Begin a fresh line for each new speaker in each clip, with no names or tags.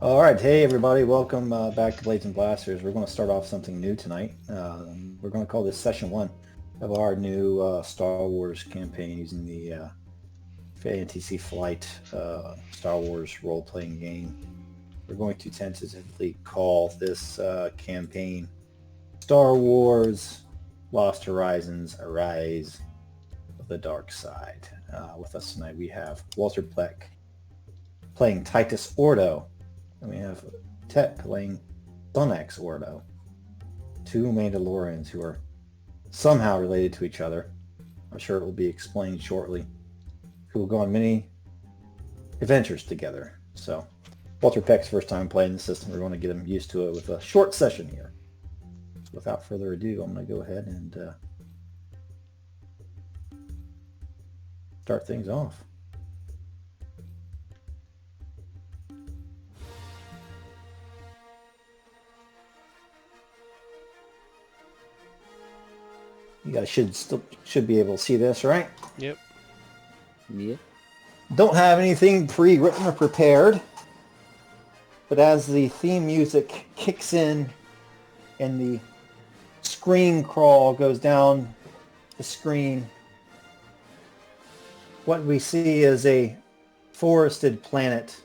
All right, hey everybody, welcome back to Blades and Blasters. We're going to start off something new tonight. We're going to call this Session 1 of our new Star Wars campaign using the Fantasy Flight Star Wars role-playing game. We're going to tentatively call this campaign Star Wars Lost Horizons Arise of the Dark Side. With us tonight we have Walter Pleck playing Titus Ordo. And we have Tet playing Sonnax Ordo. Two Mandalorians who are somehow related to each other. I'm sure it will be explained shortly. Who will go on many adventures together. So, Walter Peck's first time playing the system. We're going to get him used to it with a short session here. So without further ado, I'm going to go ahead and start things off. You guys should be able to see this, right?
Yep.
Yeah.
Don't have anything pre-written or prepared, but as the theme music kicks in and the screen crawl goes down the screen, what we see is a forested planet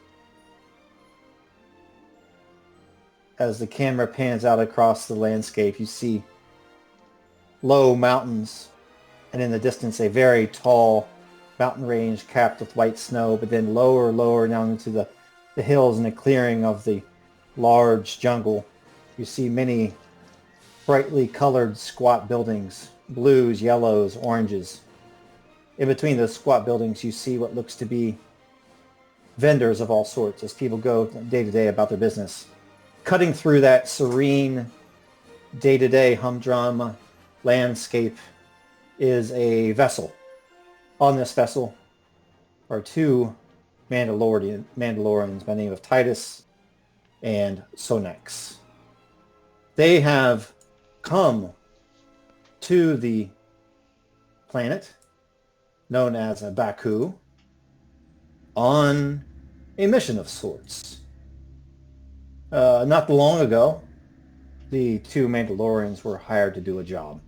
as the camera pans out across the landscape. You see low mountains, and in the distance a very tall mountain range capped with white snow, but then lower down into the hills and the clearing of the large jungle. You see many brightly colored squat buildings, blues, yellows, oranges. In between those squat buildings you see what looks to be vendors of all sorts as people go day to day about their business. Cutting through that serene day-to-day humdrum landscape is a vessel. On this vessel are two Mandalorians by the name of Titus and Sonnax. They have come to the planet known as Batuu on a mission of sorts. Not long ago, the two Mandalorians were hired to do a job.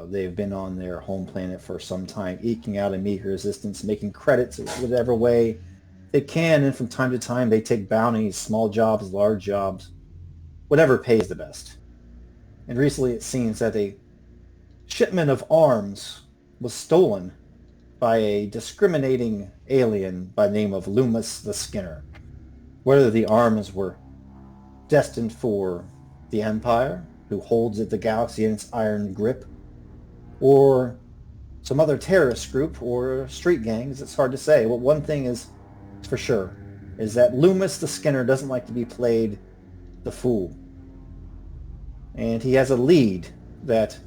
They've been on their home planet for some time, eking out a meager existence, making credits in whatever way they can, and from time to time they take bounties, small jobs, large jobs, whatever pays the best. And recently it seems that a shipment of arms was stolen by a discriminating alien by the name of Loomis the Skinner. Whether the arms were destined for the Empire, who holds the galaxy in its iron grip, or some other terrorist group or street gangs, it's hard to say. Well, one thing is for sure, is that Loomis the Skinner doesn't like to be played the fool. And he has a lead that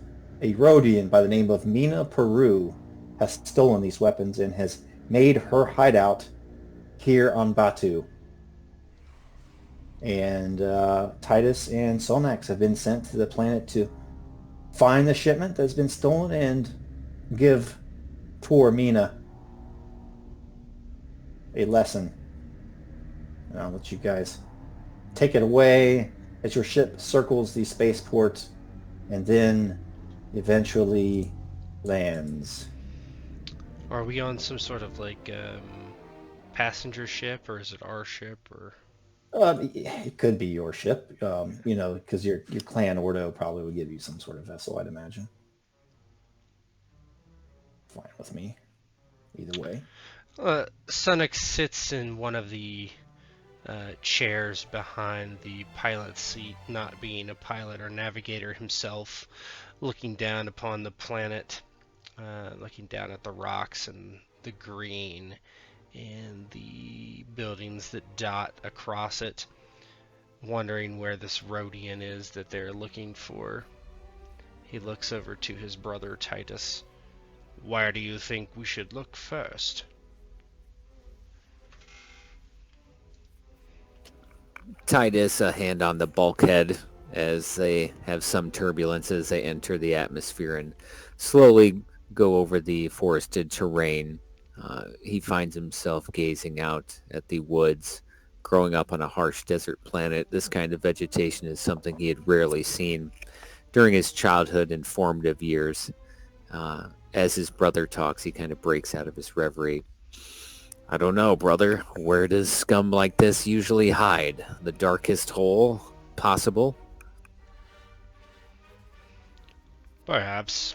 a Rodian by the name of Meena Peru has stolen these weapons and has made her hideout here on Batuu. And Titus and Sonnax have been sent to the planet to find the shipment that's been stolen and give poor Meena a lesson. And I'll let you guys take it away as your ship circles the spaceport and then eventually lands.
Are we on some sort of passenger ship, or is it our ship, or?
It could be your ship, because your clan Ordo probably would give you some sort of vessel, I'd imagine. Fine with me, either way.
Sonnax sits in one of the chairs behind the pilot's seat, not being a pilot or navigator himself, looking down upon the planet, looking down at the rocks and the green and the buildings that dot across it, wondering where this Rodian is that they're looking for. He looks over to his brother Titus. Where do you think we should look first?
Titus, a hand on the bulkhead as they have some turbulence as they enter the atmosphere and slowly go over the forested terrain He finds himself gazing out at the woods. Growing up on a harsh desert planet, this kind of vegetation is something he had rarely seen during his childhood and formative years. As his brother talks, he kind of breaks out of his reverie. I don't know, brother. Where does scum like this usually hide? The darkest hole possible?
Perhaps.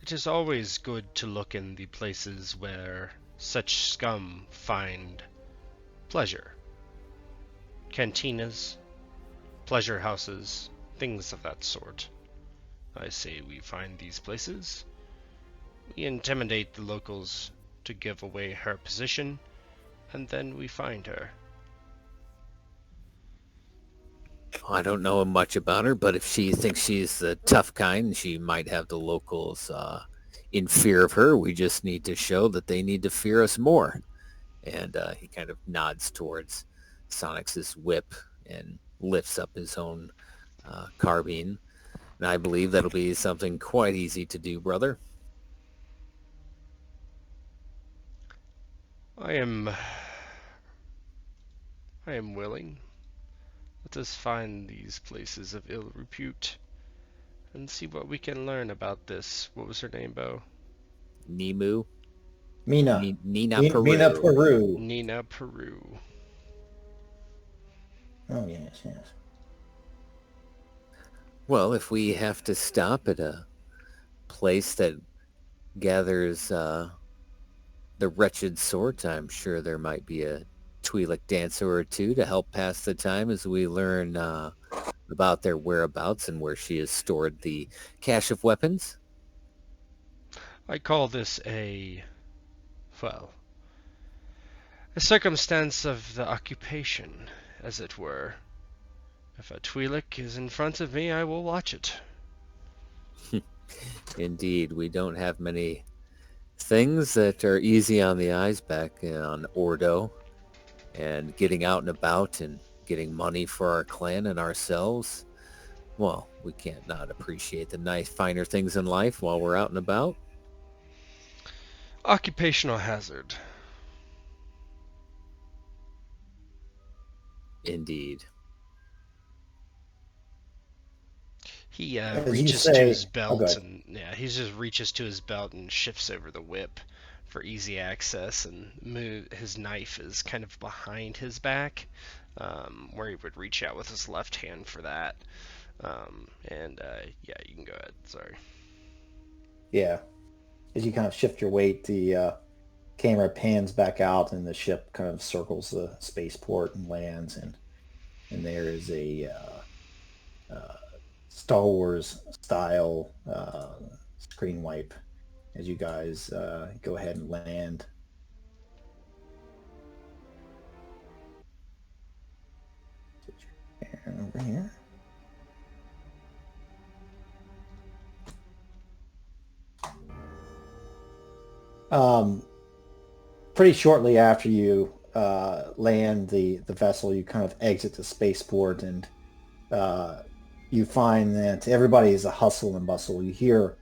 It is always good to look in the places where such scum find pleasure. Cantinas, pleasure houses, things of that sort. I say we find these places. We intimidate the locals to give away her position, and then we find her.
I don't know much about her, but if she thinks she's the tough kind, she might have the locals in fear of her. We just need to show that they need to fear us more. And he kind of nods towards Sonnax's whip and lifts up his own carbine. And I believe that'll be something quite easy to do, brother.
I am willing. Let us find these places of ill repute and see what we can learn about this. What was her name, Bo?
Nemu?
Meena.
Meena Peru.
Meena Peru.
Meena Peru.
Oh, yes, yes.
Well, if we have to stop at a place that gathers the wretched sort, I'm sure there might be a Twi'lek dancer or two to help pass the time as we learn about their whereabouts and where she has stored the cache of weapons.
I call this a circumstance of the occupation, as it were. If a Twi'lek is in front of me, I will watch it.
Indeed, we don't have many things that are easy on the eyes back on Ordo, and getting out and about and getting money for our clan and ourselves. Well, we can't not appreciate the nice, finer things in life while we're out and about.
Occupational hazard.
Indeed.
He
As you
reaches
say-
to his
oh,
belt
go ahead.
and he just reaches to his belt and shifts over the whip for easy access, and his knife is kind of behind his back, where he would reach out with his left hand for that. Yeah, you can go ahead. Sorry.
Yeah. As you kind of shift your weight, the camera pans back out and the ship kind of circles the spaceport and lands, and there is a Star Wars style screen wipe as you guys go ahead and land. And over here. Pretty shortly after you land the vessel, you kind of exit the spaceport, and you find that everybody is a hustle and bustle. You hear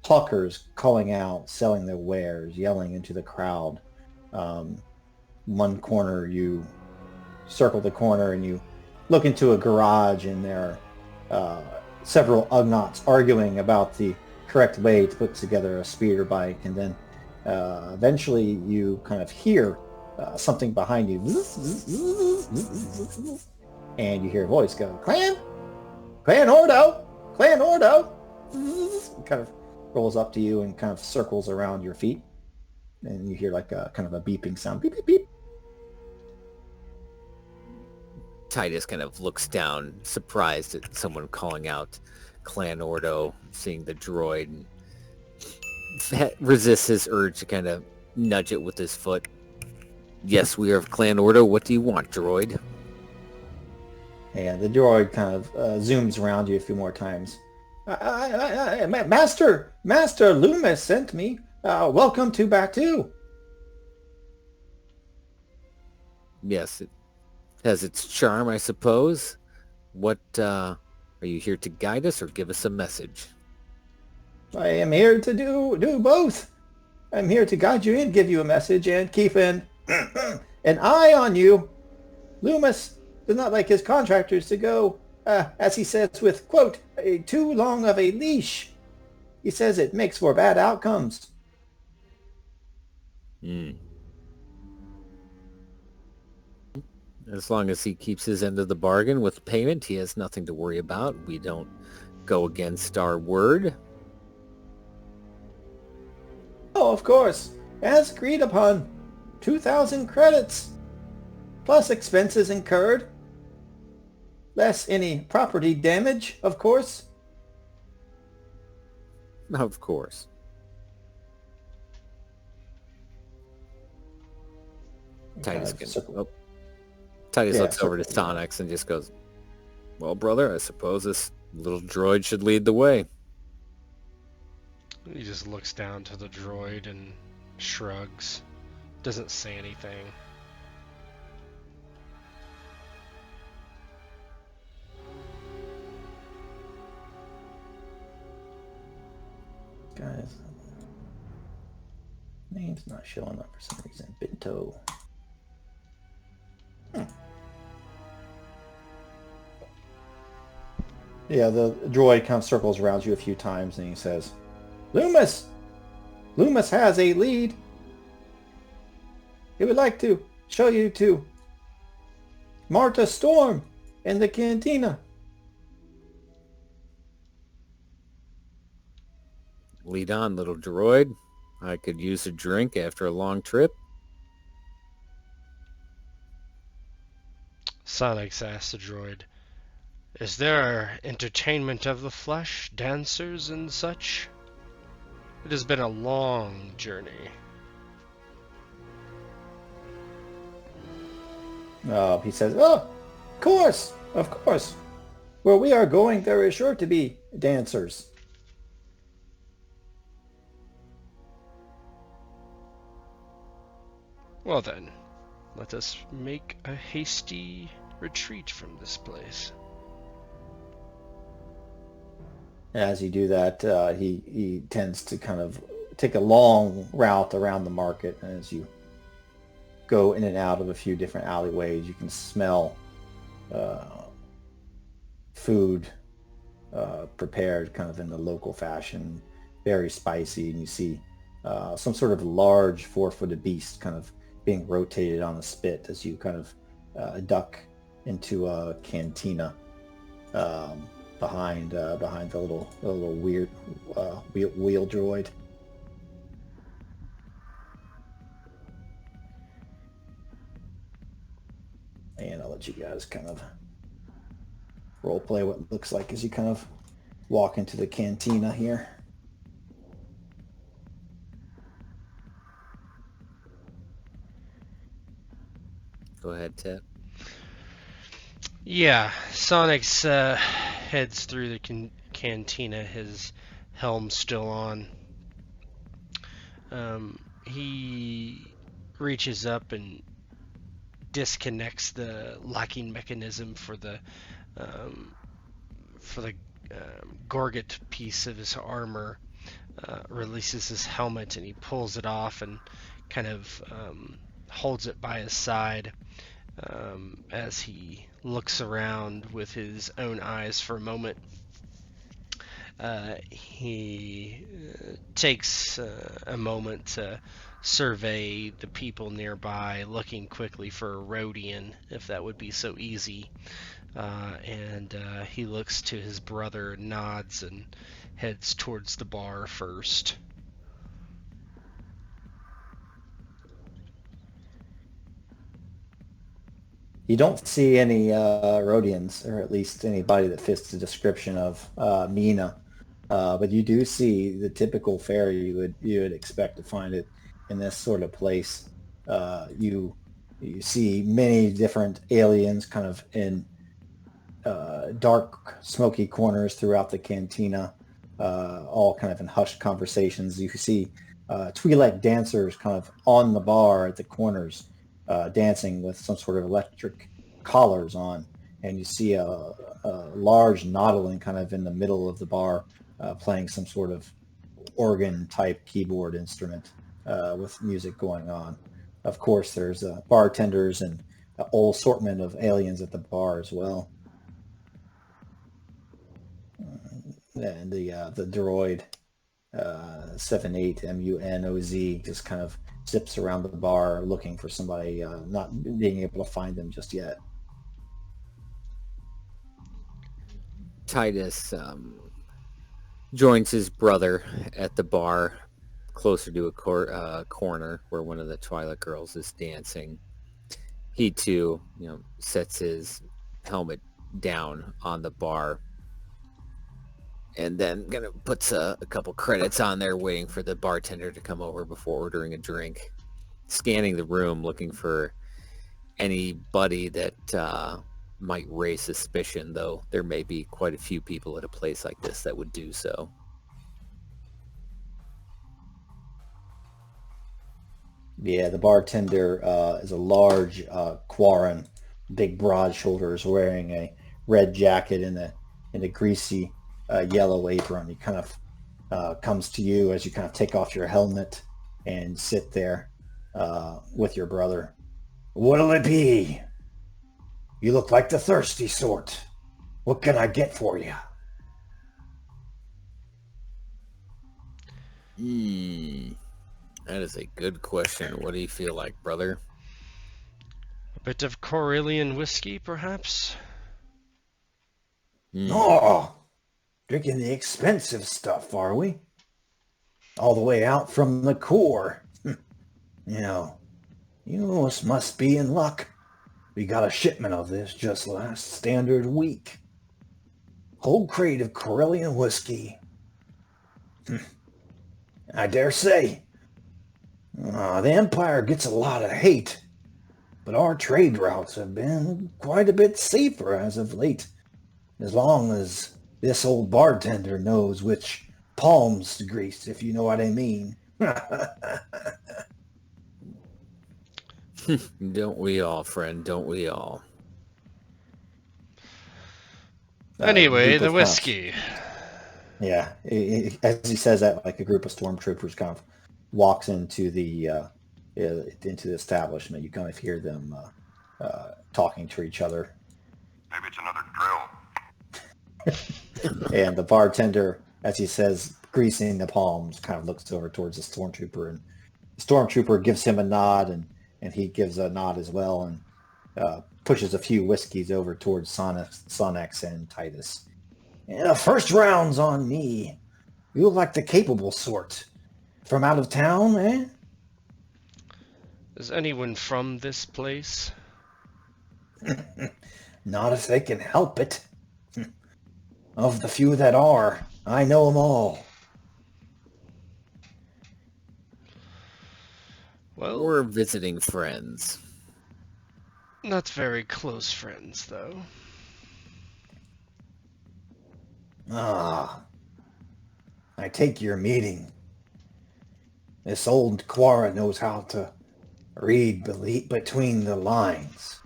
hawkers calling out, selling their wares, yelling into the crowd. One corner, you circle the corner and you look into a garage, and there are several Ugnaughts arguing about the correct way to put together a speeder bike, and then eventually you kind of hear something behind you, and you hear a voice go, Clan Ordo! Clan Ordo! It kind of rolls up to you and kind of circles around your feet, and you hear like a kind of a beeping sound, beep, beep, beep.
Titus kind of looks down, surprised at someone calling out Clan Ordo, seeing the droid, and resists his urge to kind of nudge it with his foot. Yes, we are of Clan Ordo. What do you want, droid?
And the droid kind of zooms around you a few more times. Master Loomis sent me. Welcome to Batuu.
Yes, it has its charm, I suppose. What, are you here to guide us or give us a message?
I am here to do both. I'm here to guide you and give you a message and keep an eye on you. Loomis does not like his contractors to go, as he says, with, quote, too long of a leash. He says it makes for bad outcomes.
As long as he keeps his end of the bargain with payment, he has nothing to worry about. We don't go against our word.
Oh, of course. As agreed upon. 2,000 credits. Plus expenses incurred. Less any property damage, of course.
Of course. Titus looks over to Sonnax and just goes, well, brother, I suppose this little droid should lead the way.
He just looks down to the droid and shrugs. Doesn't say anything.
Guys, name's not showing up for some reason. Binto. Yeah, the droid kind of circles around you a few times and he says, Loomis! Loomis has a lead. He would like to show you to Marta Storm in the cantina.
Lead on, little droid. I could use a drink after a long trip.
Sonnax asks the droid, is there entertainment of the flesh, dancers and such? It has been a long journey.
He says, oh, of course. Where we are going, there is sure to be dancers.
Well then, let us make a hasty retreat from this place.
As you do that, he tends to kind of take a long route around the market. And as you go in and out of a few different alleyways, you can smell food prepared kind of in the local fashion, very spicy. And you see some sort of large 4-footed beast kind of being rotated on a spit as you kind of duck into a cantina behind the little weird wheel droid. And I'll let you guys kind of role play what it looks like as you kind of walk into the cantina here.
Go ahead, Ted.
Yeah, Sonnax heads through the cantina, his helm still on. He reaches up and disconnects the locking mechanism for the gorget piece of his armor, releases his helmet, and he pulls it off and kind of holds it by his side as he looks around with his own eyes for a moment. He takes a moment to survey the people nearby, looking quickly for a Rodian, if that would be so easy. And he looks to his brother, nods, and heads towards the bar first.
You don't see any Rodians, or at least anybody that fits the description of Meena, but you do see the typical fare you would expect to find it in this sort of place. You see many different aliens kind of in dark, smoky corners throughout the cantina, all kind of in hushed conversations. You see Twi'lek dancers kind of on the bar at the corners, dancing with some sort of electric collars on, and you see a large Nautilin kind of in the middle of the bar, playing some sort of organ type keyboard instrument. with music going on. Of course, there's bartenders and a whole assortment of aliens at the bar as well. And the droid 78MUNOZ just kind of zips around the bar looking for somebody, not being able to find them just yet.
Titus joins his brother at the bar, closer to a corner where one of the Twilight girls is dancing. He too, sets his helmet down on the bar, and then puts a couple credits on there, waiting for the bartender to come over before ordering a drink. Scanning the room, looking for anybody that might raise suspicion, though there may be quite a few people at a place like this that would do so.
Yeah, the bartender is a large Quarren, big broad shoulders, wearing a red jacket and a greasy yellow apron. He kind of comes to you as you kind of take off your helmet and sit there with your brother. What'll it be? You look like the thirsty sort. What can I get for you?
That is a good question. What do you feel like, brother?
A bit of Corellian whiskey, perhaps?
Oh, drinking the expensive stuff, are we? All the way out from the core. You must be in luck. We got a shipment of this just last standard week. Whole crate of Corellian whiskey. I dare say. The Empire gets a lot of hate, but our trade routes have been quite a bit safer as of late, as long as this old bartender knows which palms to grease, if you know what I mean.
Don't we all, friend? Don't we all?
Anyway, the whiskey.
Yeah, as he says that, like a group of stormtroopers kind of walks into the establishment. You kind of hear them talking to each other.
Maybe it's another drill.
And the bartender, as he says, greasing the palms, kind of looks over towards the stormtrooper, and the stormtrooper gives him a nod, and he gives a nod as well, and pushes a few whiskeys over towards Sonnax and Titus. Yeah, first round's on me. You look like the capable sort. From out of town, eh?
Is anyone from this place?
Not if they can help it. Of the few that are, I know them all.
Well,
we're visiting friends.
Not very close friends, though.
Ah, I take your meaning. This old Quara knows how to read between the lines.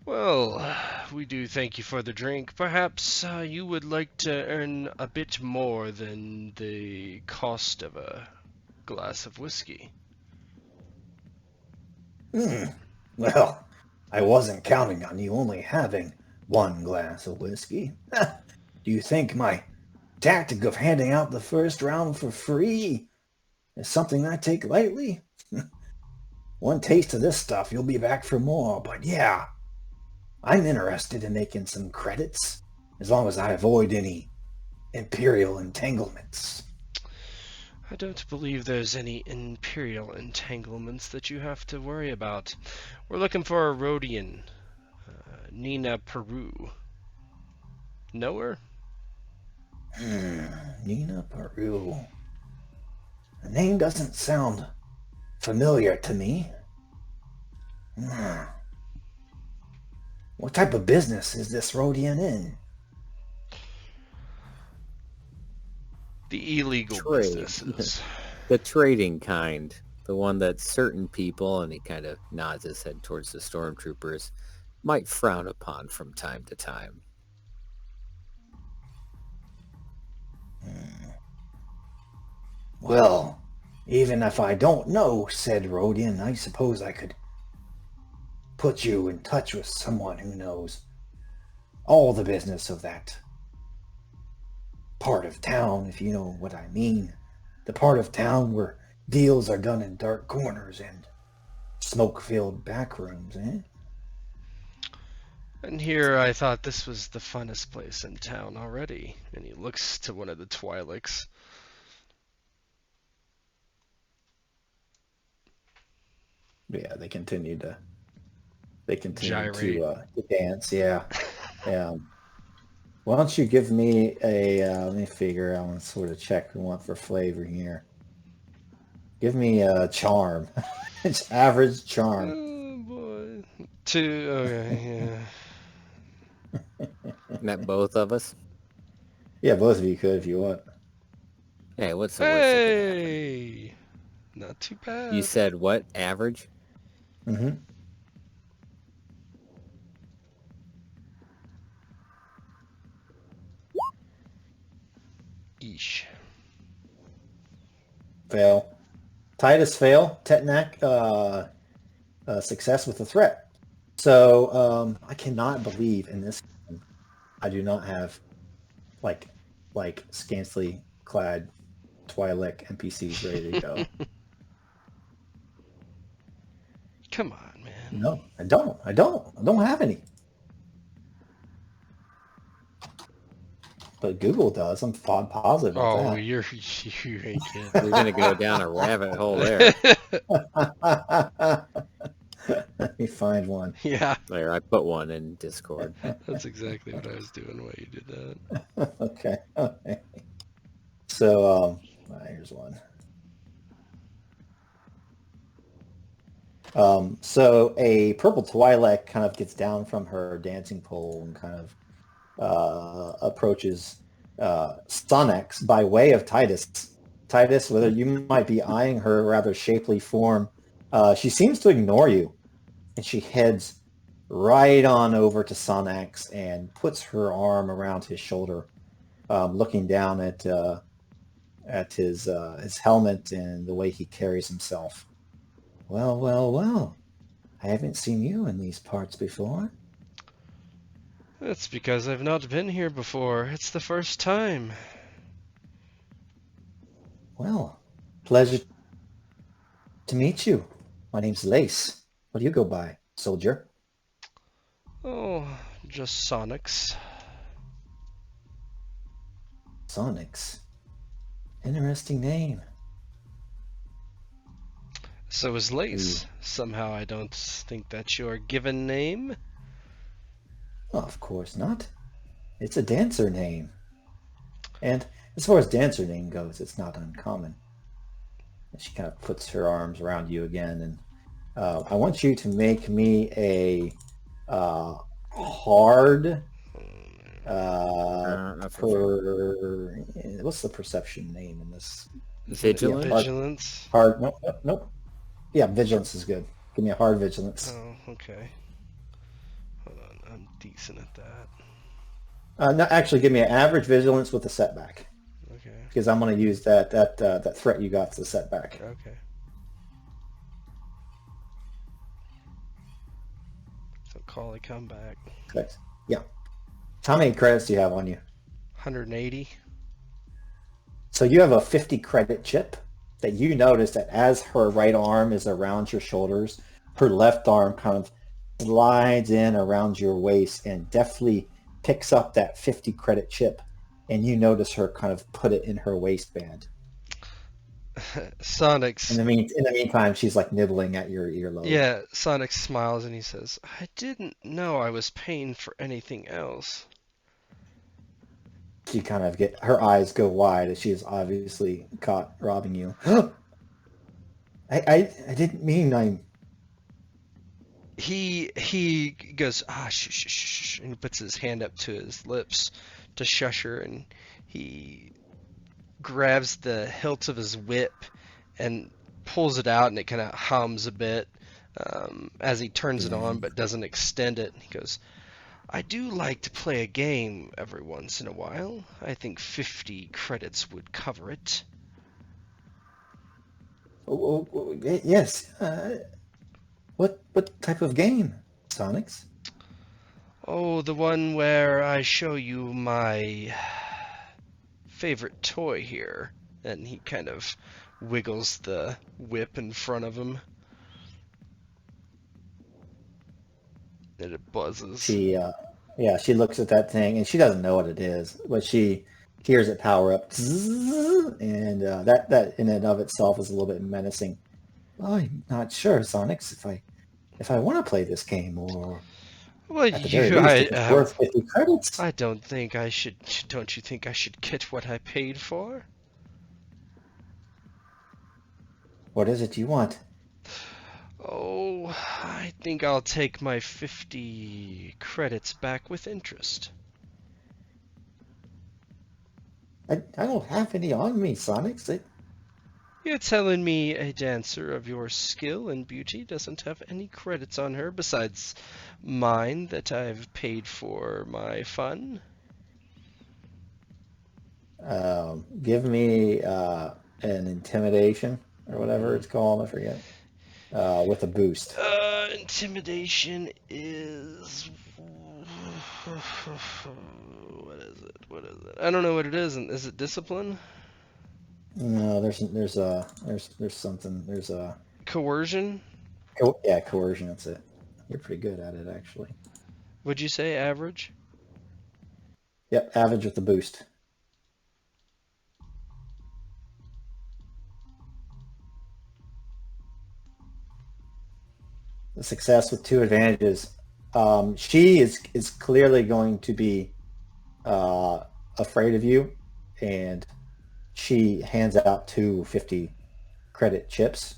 Well, we do thank you for the drink. Perhaps you would like to earn a bit more than the cost of a glass of whiskey.
Well, I wasn't counting on you only having one glass of whiskey. Do you think my tactic of handing out the first round for free is something I take lightly? One taste of this stuff, you'll be back for more. But yeah, I'm interested in making some credits, as long as I avoid any Imperial entanglements.
I don't believe there's any Imperial entanglements that you have to worry about. We're looking for a Rodian, Meena Peru. Know her?
Meena Peru. The name doesn't sound familiar to me. What type of business is this Rodian in?
The illegal
Trade.
businesses.
The trading kind. The one that certain people, and he kind of nods his head towards the stormtroopers, might frown upon from time to time.
Well, Even if I don't know, said Rodian, I suppose I could put you in touch with someone who knows all the business of that part of town, if you know what I mean. The part of town where deals are done in dark corners and smoke-filled back rooms, eh?
And here I thought this was the funnest place in town already. And he looks to one of the Twi'leks.
Yeah, they continue to
Gyrate.
to dance. Yeah. Why don't you give me a? Let me figure. I want to sort of check we want for flavor here. Give me a charm. It's average charm.
Oh boy. 2. Okay. Yeah.
Met both of us.
Yeah, both of you could if you want.
Hey, what's the worst that could happen?
Hey. Not too bad.
You said what? Average?
Mm-hmm.
Eesh.
Fail. Titus fail. Tetnak success with a threat. So I cannot believe in this game I do not have like scantily clad Twi'lek NPCs ready to go.
Come on, man.
No, I don't have any. But Google does. I'm positive of
Oh,
that.
you ain't kidding.
We're going to go down a rabbit hole there.
Let me find one.
Yeah,
There, I put one in Discord.
that's exactly what I was doing while you did that.
Okay. So here's one. So a purple Twi'lek kind of gets down from her dancing pole and kind of approaches Sonnax by way of Titus. Titus, whether you might be eyeing her rather shapely form, she seems to ignore you, and she heads right on over to Sonnax and puts her arm around his shoulder, looking down at his helmet and the way he carries himself. Well, well, well. I haven't seen you in these parts before.
That's because I've not been here before. It's the first time.
Well, pleasure to meet you. My name's Lace. What do you go by, soldier?
Oh, just Sonnax.
Sonnax. Interesting name.
So is Lace. Somehow I don't think that's your given name.
Oh, of course not. It's a dancer name. And as far as dancer name goes, it's not uncommon. And she kind of puts her arms around you again, and I want you to make me a hard what's the perception name in this?
Vigilant?
Yeah,
Vigilance?
hard. Nope. Yeah, vigilance is good. Give me a hard vigilance.
Oh, okay. Hold on, I'm decent at that.
No, actually, give me an average vigilance with a setback,
Okay,
because I'm going to use that threat you got as a setback.
okay. So call a comeback.
Okay. Yeah. How many credits do you have on you?
180.
So you have a 50 credit chip that you notice that as her right arm is around your shoulders, her left arm kind of slides in around your waist and deftly picks up that 50 credit chip, and you notice her kind of put it in her waistband.
Sonnax.
In the meantime, she's like nibbling at your earlobe.
Yeah, Sonnax smiles and he says, I didn't know I was paying for anything else.
She kind of her eyes go wide as she is obviously caught robbing you. I didn't mean I'm...
He goes, shh, and he puts his hand up to his lips to shush her, and he grabs the hilt of his whip and pulls it out, and it kind of hums a bit as he turns it on, but doesn't extend it. He goes, I do like to play a game every once in a while. I think 50 credits would cover it.
Yes. What type of game, Sonnax?
Oh, the one where I show you my favorite toy here. And he kind of wiggles the whip in front of him. And it buzzes.
She looks at that thing and she doesn't know what it is, but she hears it power up, and that in and of itself is a little bit menacing. Well, I'm not sure, Sonnax, if I want to play this game, or
Well,
at the very least, if it's worth 50 credits.
I don't think I should. Don't you think I should get what I paid for?
What is it you want?
Oh, I think I'll take my 50 credits back with interest.
I don't have any on me, Sonnax.
You're telling me a dancer of your skill and beauty doesn't have any credits on her besides mine that I've paid for my fun?
Give me an intimidation or whatever it's called. I forget. With a boost.
Intimidation is... What is it? I don't know what it is. Is it discipline?
No, there's something. There's a
Coercion?
coercion. That's it. You're pretty good at it, actually.
Would you say average?
Yep, average with the boost. The success with 2 advantages. She is clearly going to be afraid of you, and she hands out 2 50 credit chips.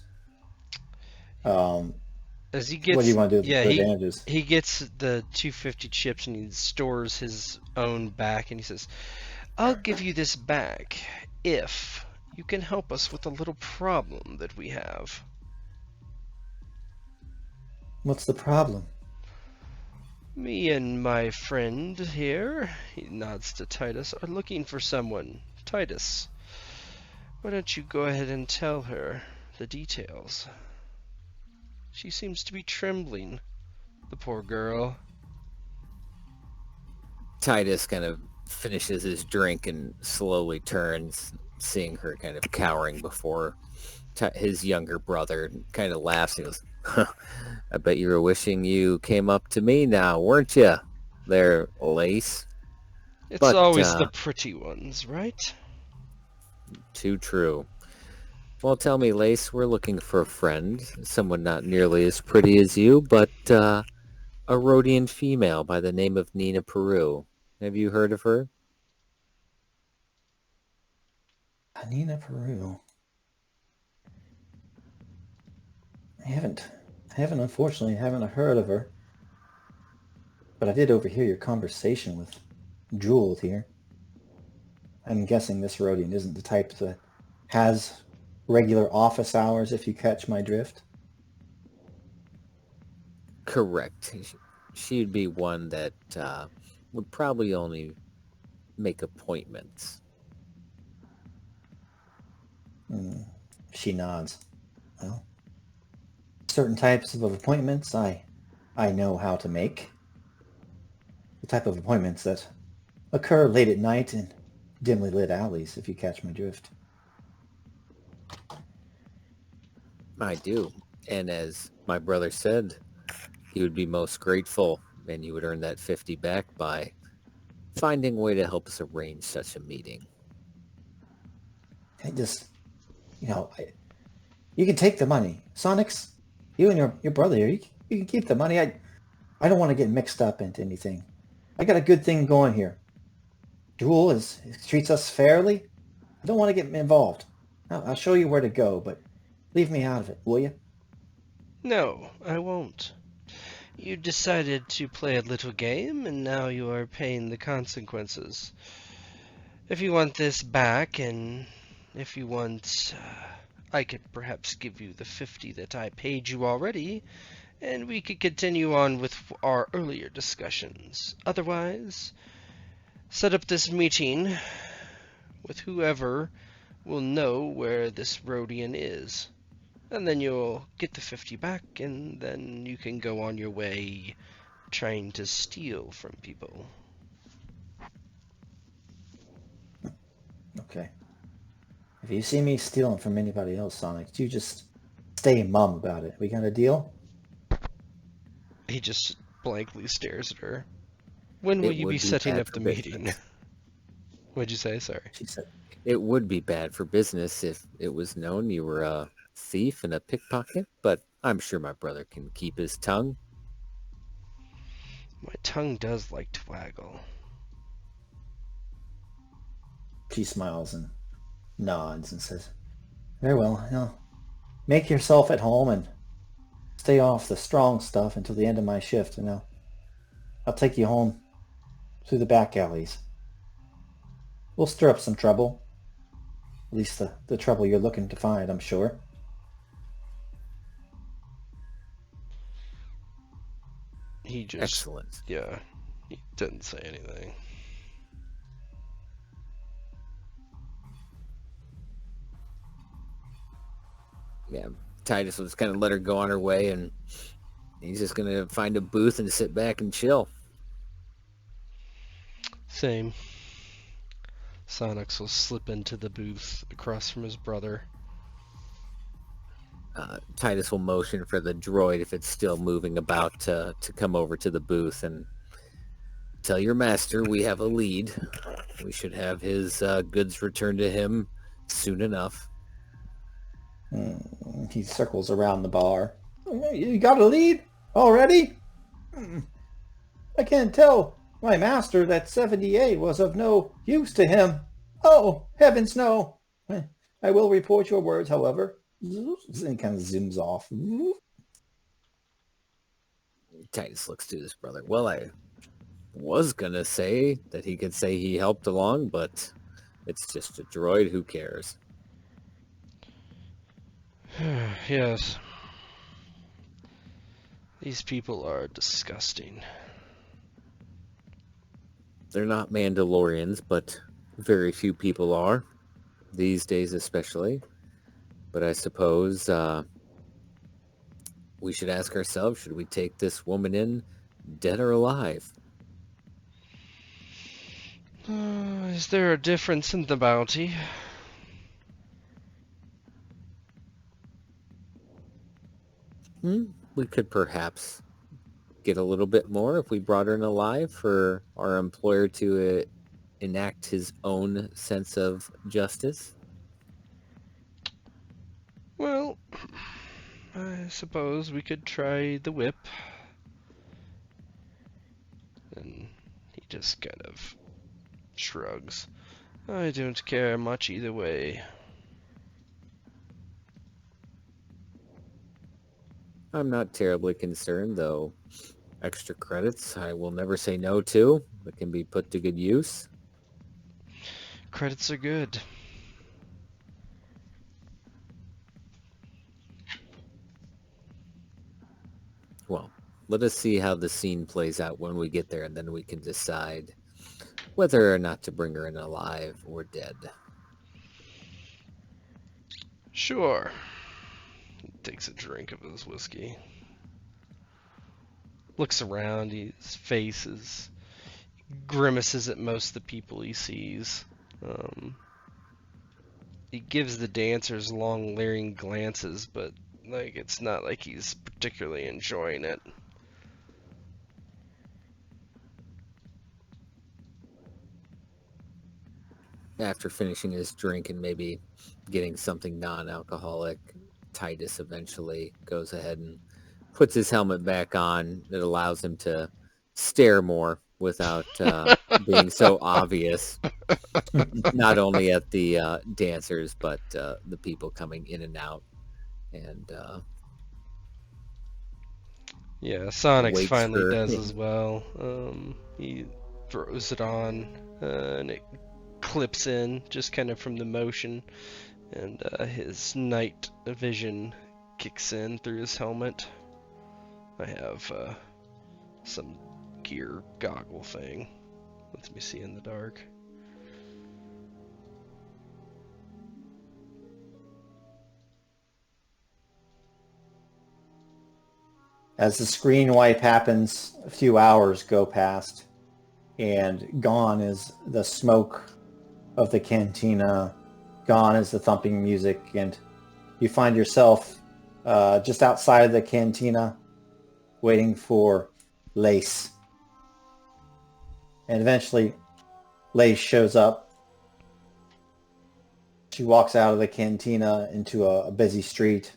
As he gets,
what do you want to do with
yeah,
the advantages?
He gets the 250 chips and he stores his own back, and he says, I'll give you this back if you can help us with a little problem that we have.
What's the problem?
Me and my friend here, he nods to Titus, are looking for someone. Titus, why don't you go ahead and tell her the details? She seems to be trembling, the poor girl.
Titus kind of finishes his drink and slowly turns, seeing her kind of cowering before his younger brother, and kind of laughs. He goes, I bet you were wishing you came up to me now, weren't you, there, Lace?
It's always the pretty ones, right?
Too true. Well, tell me, Lace, we're looking for a friend, someone not nearly as pretty as you, but a Rodian female by the name of Meena Peru. Have you heard of her?
Meena Peru. I haven't unfortunately heard of her. But I did overhear your conversation with Jewel here. I'm guessing this Rodian isn't the type that has regular office hours, if you catch my drift.
Correct. She'd be one that would probably only make appointments.
She nods. Well, certain types of appointments I know how to make. The type of appointments that occur late at night in dimly lit alleys, if you catch my drift.
I do. And as my brother said, he would be most grateful, and you would earn that 50 back by finding a way to help us arrange such a meeting.
I just, you can take the money. Sonnax, you and your brother here, you can keep the money. I don't want to get mixed up into anything. I got a good thing going here. Jewel treats us fairly. I don't want to get involved. I'll show you where to go, but leave me out of it, will you?
No, I won't. You decided to play a little game, and now you are paying the consequences. If you want this back, and if you want, I could perhaps give you the 50 that I paid you already, and we could continue on with our earlier discussions. Otherwise, set up this meeting with whoever will know where this Rodian is. and then you'll get the 50 back, and then you can go on your way trying to steal from people.
Okay. If you see me stealing from anybody else, Sonnax, you just stay mum about it. We got a deal?
He just blankly stares at her. When will
It
you be
would be
setting
bad
up
for
the meeting?
business.
What'd you say? Sorry.
She said.
It would be bad for business if it was known you were a thief and a pickpocket, but I'm sure my brother can keep his tongue.
My tongue does like to waggle.
She smiles and nods and says, very well, make yourself at home and stay off the strong stuff until the end of my shift, and I'll take you home through the back alleys. We'll stir up some trouble. At least the trouble you're looking to find, I'm sure.
He just,
Excellent.
yeah, he didn't say anything.
Yeah, Titus will just kind of let her go on her way, and he's just going to find a booth and sit back and chill.
Same. Sonnax will slip into the booth across from his brother.
Titus will motion for the droid, if it's still moving about, to come over to the booth and tell your master we have a lead. We should have his goods returned to him soon enough.
He circles around the bar. You got a lead already? I can't tell my master that 78 was of no use to him. Oh, heavens no. I will report your words, however. And kind of zooms off.
Titus looks to his brother. Well, I was going to say that he could say he helped along, but it's just a droid. Who cares?
Yes. These people are disgusting.
They're not Mandalorians, but very few people are, these days especially. But I suppose we should ask ourselves, should we take this woman in, dead or alive?
Is there a difference in the bounty?
We could perhaps get a little bit more if we brought her in alive for our employer to enact his own sense of justice.
Well, I suppose we could try the whip. And he just kind of shrugs. I don't care much either way.
I'm not terribly concerned, though. Extra credits I will never say no to, but can be put to good use.
Credits are good.
Well, let us see how the scene plays out when we get there, and then we can decide whether or not to bring her in alive or dead.
Sure. He takes a drink of his whiskey. Looks around, his face is grimaces at most of the people he sees. He gives the dancers long leering glances, but it's not like he's particularly enjoying it.
After finishing his drink and maybe getting something non-alcoholic, Titus eventually goes ahead and puts his helmet back on. It allows him to stare more without being so obvious, not only at the dancers, but the people coming in and out. And
Yeah, Sonnax
waits
finally
for
does as well. He throws it on, and it clips in just kind of from the motion, and his night vision kicks in through his helmet. I have some gear goggle thing. Lets me see in the dark.
As the screen wipe happens, a few hours go past, and gone is the smoke of the cantina, gone is the thumping music, and you find yourself just outside of the cantina, waiting for Lace. And eventually, Lace shows up. She walks out of the cantina into a busy street.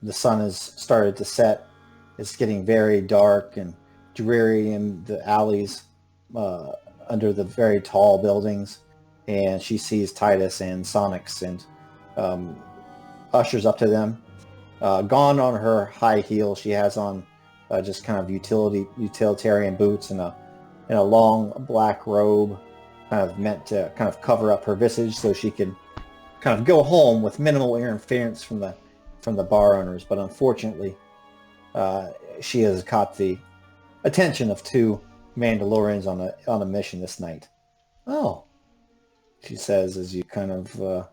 The sun has started to set. It's getting very dark and dreary in the alleys under the very tall buildings. And she sees Titus and Sonnax and ushers up to them. Gone on her high heels, she has on just kind of utilitarian boots and a long black robe, kind of meant to kind of cover up her visage so she could kind of go home with minimal interference from the bar owners. But unfortunately, she has caught the attention of two Mandalorians on a mission this night. Oh, she says as you kind of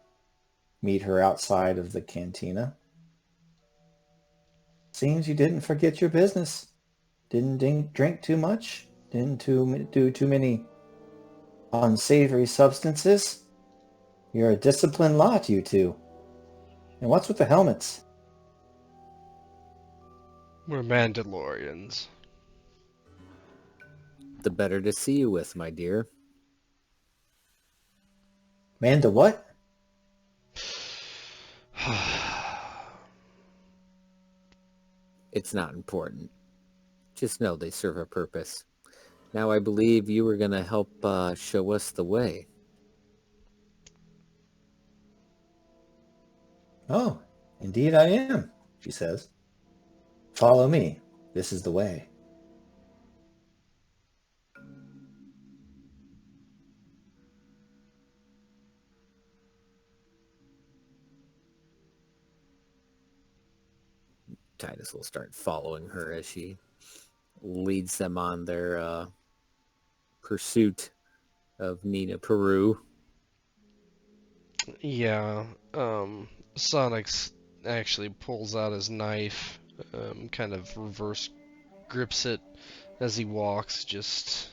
meet her outside of the cantina. Seems you didn't forget your business. Didn't drink too much. Didn't do too many unsavory substances. You're a disciplined lot, you two. And what's with the helmets?
We're Mandalorians.
The better to see you with, my dear.
Manda what?
It's not important. Just know they serve a purpose. Now I believe you were going to help show us the way.
Oh, indeed I am, she says. Follow me. This is the way.
Titus will start following her as she leads them on their pursuit of Meena Peru.
Yeah, Sonnax actually pulls out his knife, kind of reverse grips it as he walks, just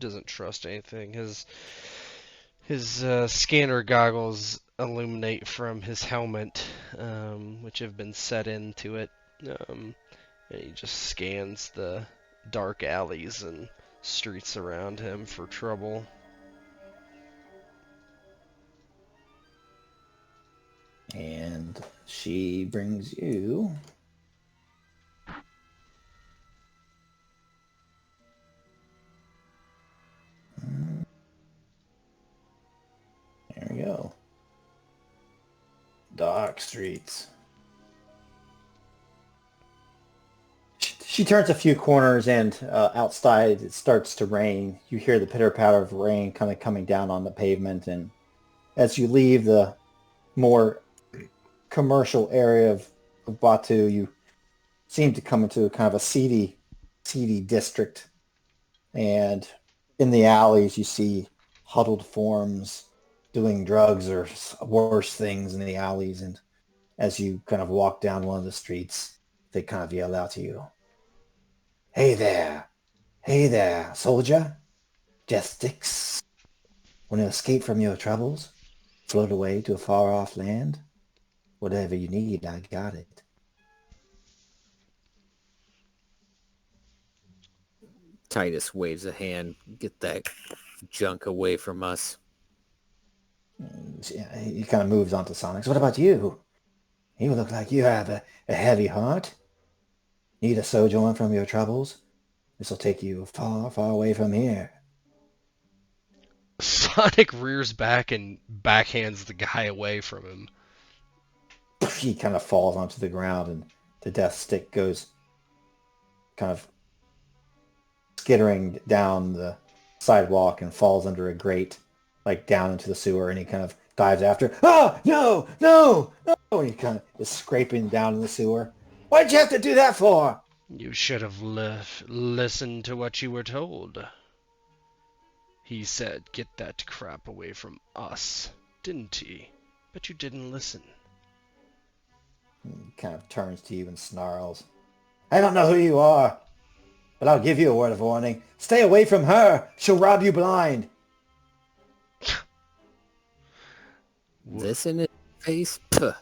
doesn't trust anything. His scanner goggles illuminate from his helmet, which have been set into it. And he just scans the dark alleys and streets around him for trouble.
And she brings you... There we go. Dark streets. She turns a few corners and outside it starts to rain. You hear the pitter-patter of rain kind of coming down on the pavement, and as you leave the more commercial area of Batuu, you seem to come into kind of a seedy district. And in the alleys you see huddled forms doing drugs or worse things in the alleys, and as you kind of walk down one of the streets, they kind of yell out to you, Hey there, soldier. Death sticks. Want to escape from your troubles? Float away to a far-off land? Whatever you need, I got it."
Titus waves a hand. Get that junk away from us.
He kind of moves on to Sonnax. "What about you? You look like you have a heavy heart. Need a sojourn from your troubles? This will take you far, far away from here."
Sonic rears back and backhands the guy away from him.
He kind of falls onto the ground, and the death stick goes kind of skittering down the sidewalk and falls under a grate, like down into the sewer, and he kind of dives after. "Ah, no, no, no!" And he kind of is scraping down in the sewer. "Why'd you have to do that for?"
You should have listened to what you were told. He said, get that crap away from us, didn't he? But you didn't listen.
He kind of turns to you and snarls. I don't know who you are, but I'll give you a word of warning. Stay away from her. She'll rob you blind.
This in his face? Puh.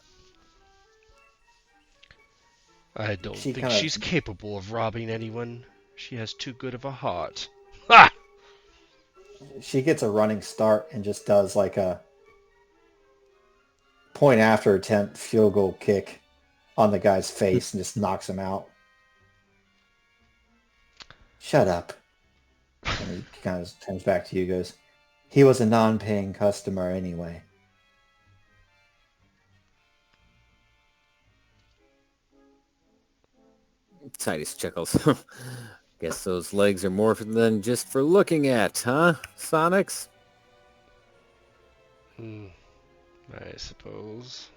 I don't
She
think
kind of
she's capable of robbing anyone. She has too good of a heart. Ha!
she gets a running start and just does like a point after attempt field goal kick on the guy's face and just knocks him out. Shut up. And he kind of turns back to you and goes, he was a non-paying customer anyway.
Titus chuckles. Guess those legs are more than just for looking at, huh, Sonnax?
I suppose.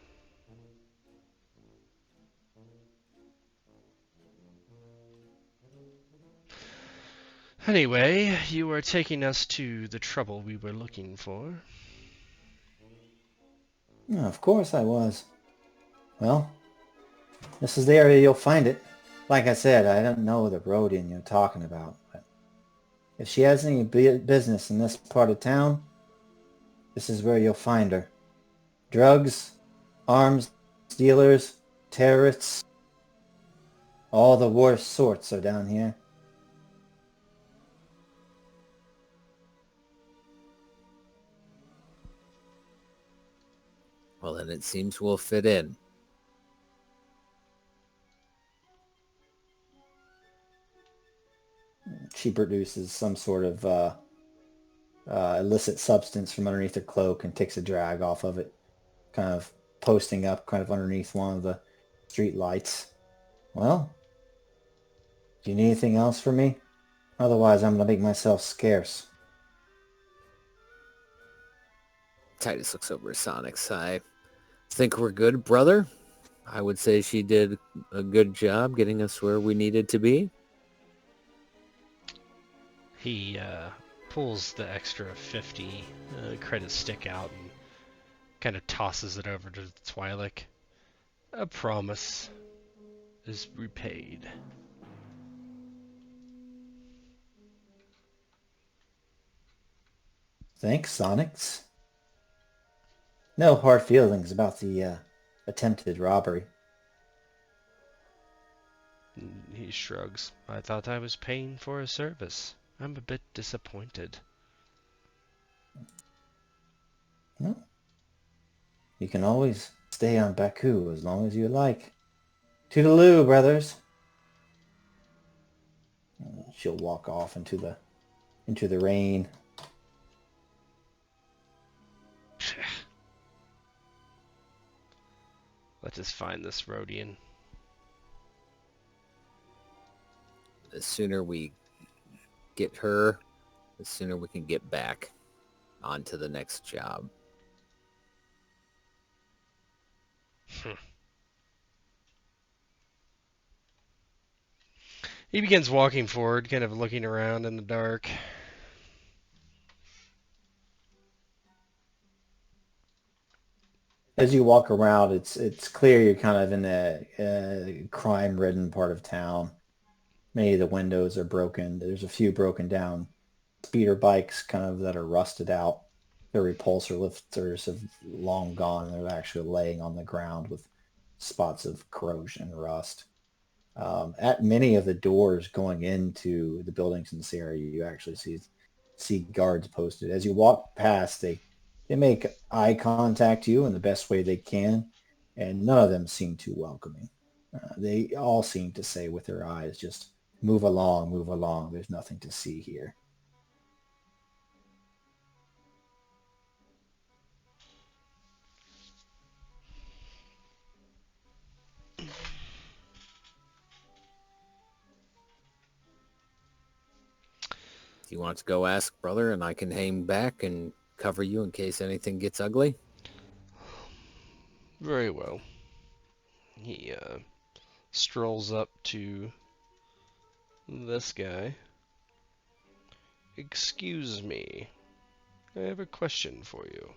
Anyway, you are taking us to the trouble we were looking for.
Yeah, of course I was. Well, this is the area you'll find it. Like I said, I don't know the Rodian you're talking about, but if she has any business in this part of town, this is where you'll find her. Drugs, arms dealers, terrorists, all the worst sorts are down here.
Well, then it seems we'll fit in.
She produces some sort of illicit substance from underneath her cloak and takes a drag off of it, kind of posting up kind of underneath one of the street lights. Well, do you need anything else from me? Otherwise, I'm going to make myself scarce.
Titus looks over at Sonnax. I think we're good, brother. I would say she did a good job getting us where we needed to be.
He pulls the extra 50 credit stick out and kind of tosses it over to Twi'lek. A promise is repaid.
Thanks, Sonnax. No hard feelings about the attempted robbery.
He shrugs. I thought I was paying for a service. I'm a bit disappointed.
Well, you can always stay on Batuu as long as you like. Toodaloo, brothers. She'll walk off into the rain.
Let us find this Rodian.
The sooner we get her, the sooner we can get back onto the next job.
He begins walking forward, kind of looking around in the dark.
As you walk around, it's clear you're kind of in a crime-ridden part of town. Many of the windows are broken. There's a few broken down speeder bikes kind of that are rusted out. The repulsor lifters have long gone. They're actually laying on the ground with spots of corrosion and rust. At many of the doors going into the buildings in this area, you actually see guards posted. As you walk past, they make eye contact to you in the best way they can, and none of them seem too welcoming. They all seem to say with their eyes, just move along, move along. There's nothing to see here.
Do you want to go ask, brother, and I can hang back and cover you in case anything gets ugly?
Very well. He strolls up to this guy. Excuse me. I have a question for you.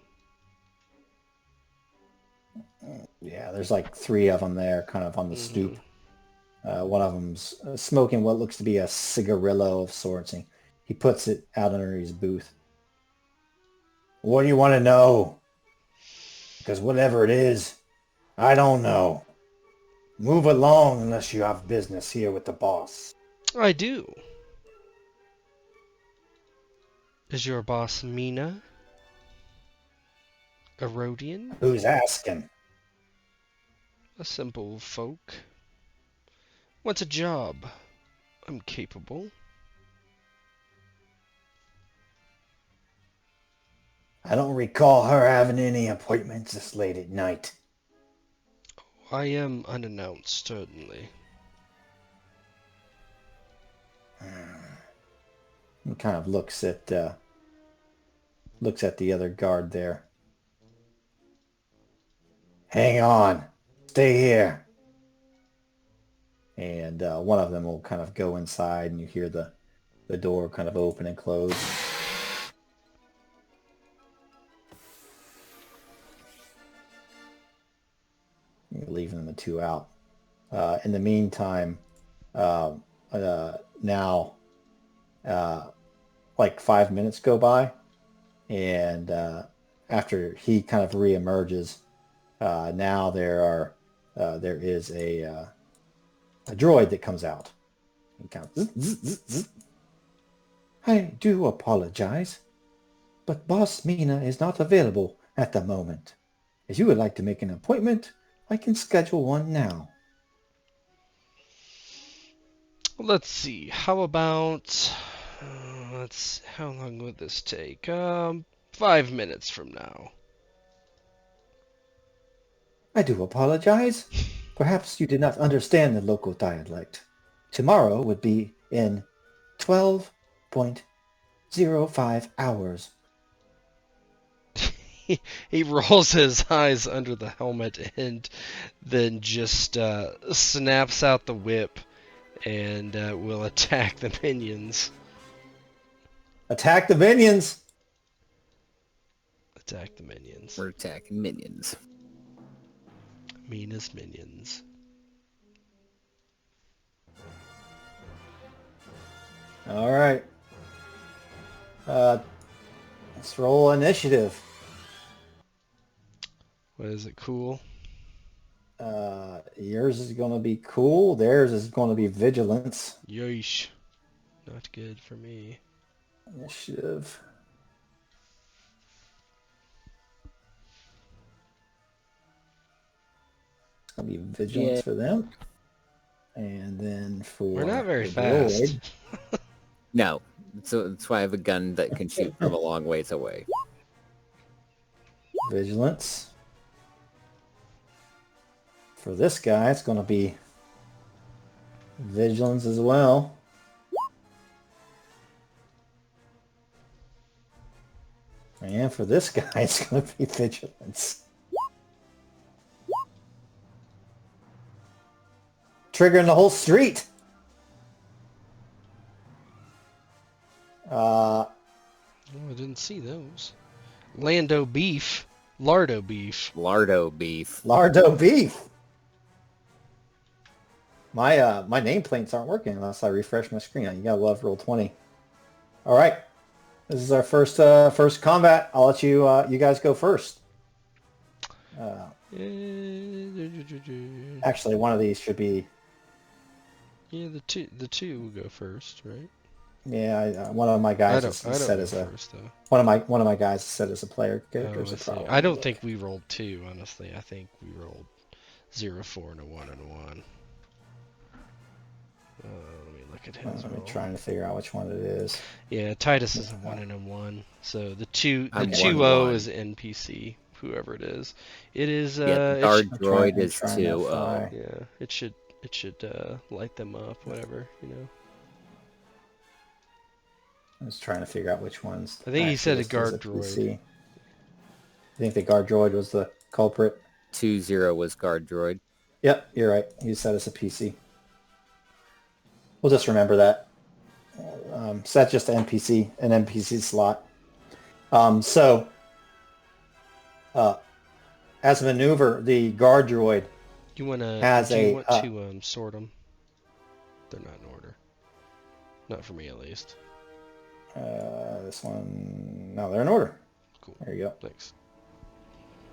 Yeah, there's like three of them there, kind of on the stoop. One of them's smoking what looks to be a cigarillo of sorts. And he puts it out under his booth. What do you want to know? Because whatever it is, I don't know. Move along unless you have business here with the boss.
I do. Is your boss Meena? A Rodian?
Who's asking?
A simple folk. Wants a job. I'm capable.
I don't recall her having any appointments this late at night.
I am unannounced, certainly.
He kind of looks at the other guard there. Hang on. Stay here. And one of them will kind of go inside, and you hear the door kind of open and close. You're leaving the two out. In the meantime, now, like 5 minutes go by, and after he kind of reemerges, now there is a droid that comes out. He kind of, zzz, zzz, zzz. I do apologize, but Boss Meena is not available at the moment. If you would like to make an appointment, I can schedule one now.
Let's see. How about... how long would this take? 5 minutes from now.
I do apologize. Perhaps you did not understand the local dialect. Tomorrow would be in 12.05 hours.
He rolls his eyes under the helmet and then just snaps out the whip and will attack the minions.
Attack the minions!
Attack the minions.
We're attacking minions.
Meena's minions.
All right. Let's roll initiative.
What is it, cool?
Yours is going to be cool. Theirs is going to be vigilance.
Yeesh. Not good for me.
Initiative. It's going to be vigilance for them. And then for...
We're not very
the
fast.
droid,
No. So that's why I have a gun that can shoot from a long ways away.
vigilance. For this guy, it's going to be vigilance as well. And for this guy, it's going to be vigilance. Triggering the whole street.
Oh, I didn't see those. Lando beef. Lardo beef.
Lardo beef.
Lardo beef. My nameplates aren't working unless I refresh my screen. You gotta love Roll20. All right, this is our first combat. I'll let you guys go first. Actually, one of these should be.
Yeah, the two will go first, right?
Yeah, one of my guys is set as a
first, though.
one of my guys is set as a player character.
Oh,
so
I see.
probably
I don't
look.
think we rolled two, honestly. I think we rolled 0, 4, and a 1 and a 1. Let me look at his
I'm
roll.
trying to figure out which one it is.
Yeah, Titus is a 1 and a 1. So the 2
I'm
2-0
1-1.
is NPC, whoever it is. It is
Yeah, the
it
guard
I'm
droid is
trying to
2-0.
find-
yeah, it should light them up, whatever, you know.
I was trying to figure out which ones.
I think he said a
actually listed as
guard droid.
PC. I think the guard droid was the culprit.
2-0 was guard droid.
Yep, you're right. He said it's a PC. We'll just remember that. Set just an NPC slot. So, as a maneuver, the guard droid
You wanna
Has
do you
a,
want to sort them? They're not in order. Not for me, at least.
This one, no, they're in order.
Cool.
There you go.
Thanks.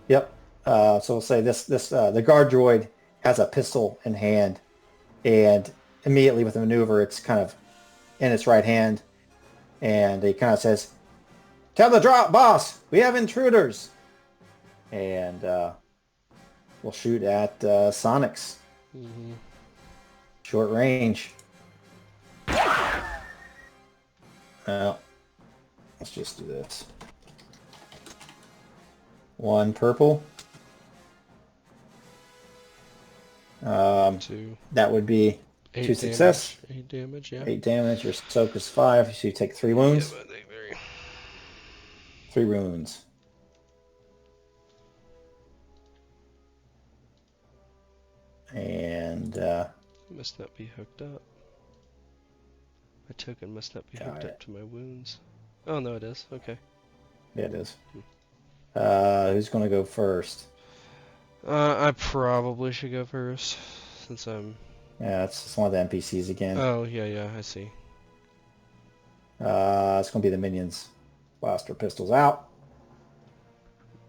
Yep. So we'll say the guard droid has a pistol in hand, and immediately with the maneuver, it's kind of in its right hand, and it kind of says, "Tell the drop boss, we have intruders," and we'll shoot at Sonnax.
Mm-hmm.
Short range. Let's just do this. 1 purple.
2.
That would be 2 success.
8 damage, yeah.
8 damage. Your soak is 5, so you take 3 wounds.
Yeah, but they vary.
3 wounds. And
Must not be hooked up. My token must not be hooked up to my wounds. Oh no, it is. Okay.
yeah, it is. Who's going to go first?
I probably should go first, since I'm...
Yeah, it's one of the NPCs again.
Oh, yeah, I see.
It's going to be the minions. Blaster pistols out.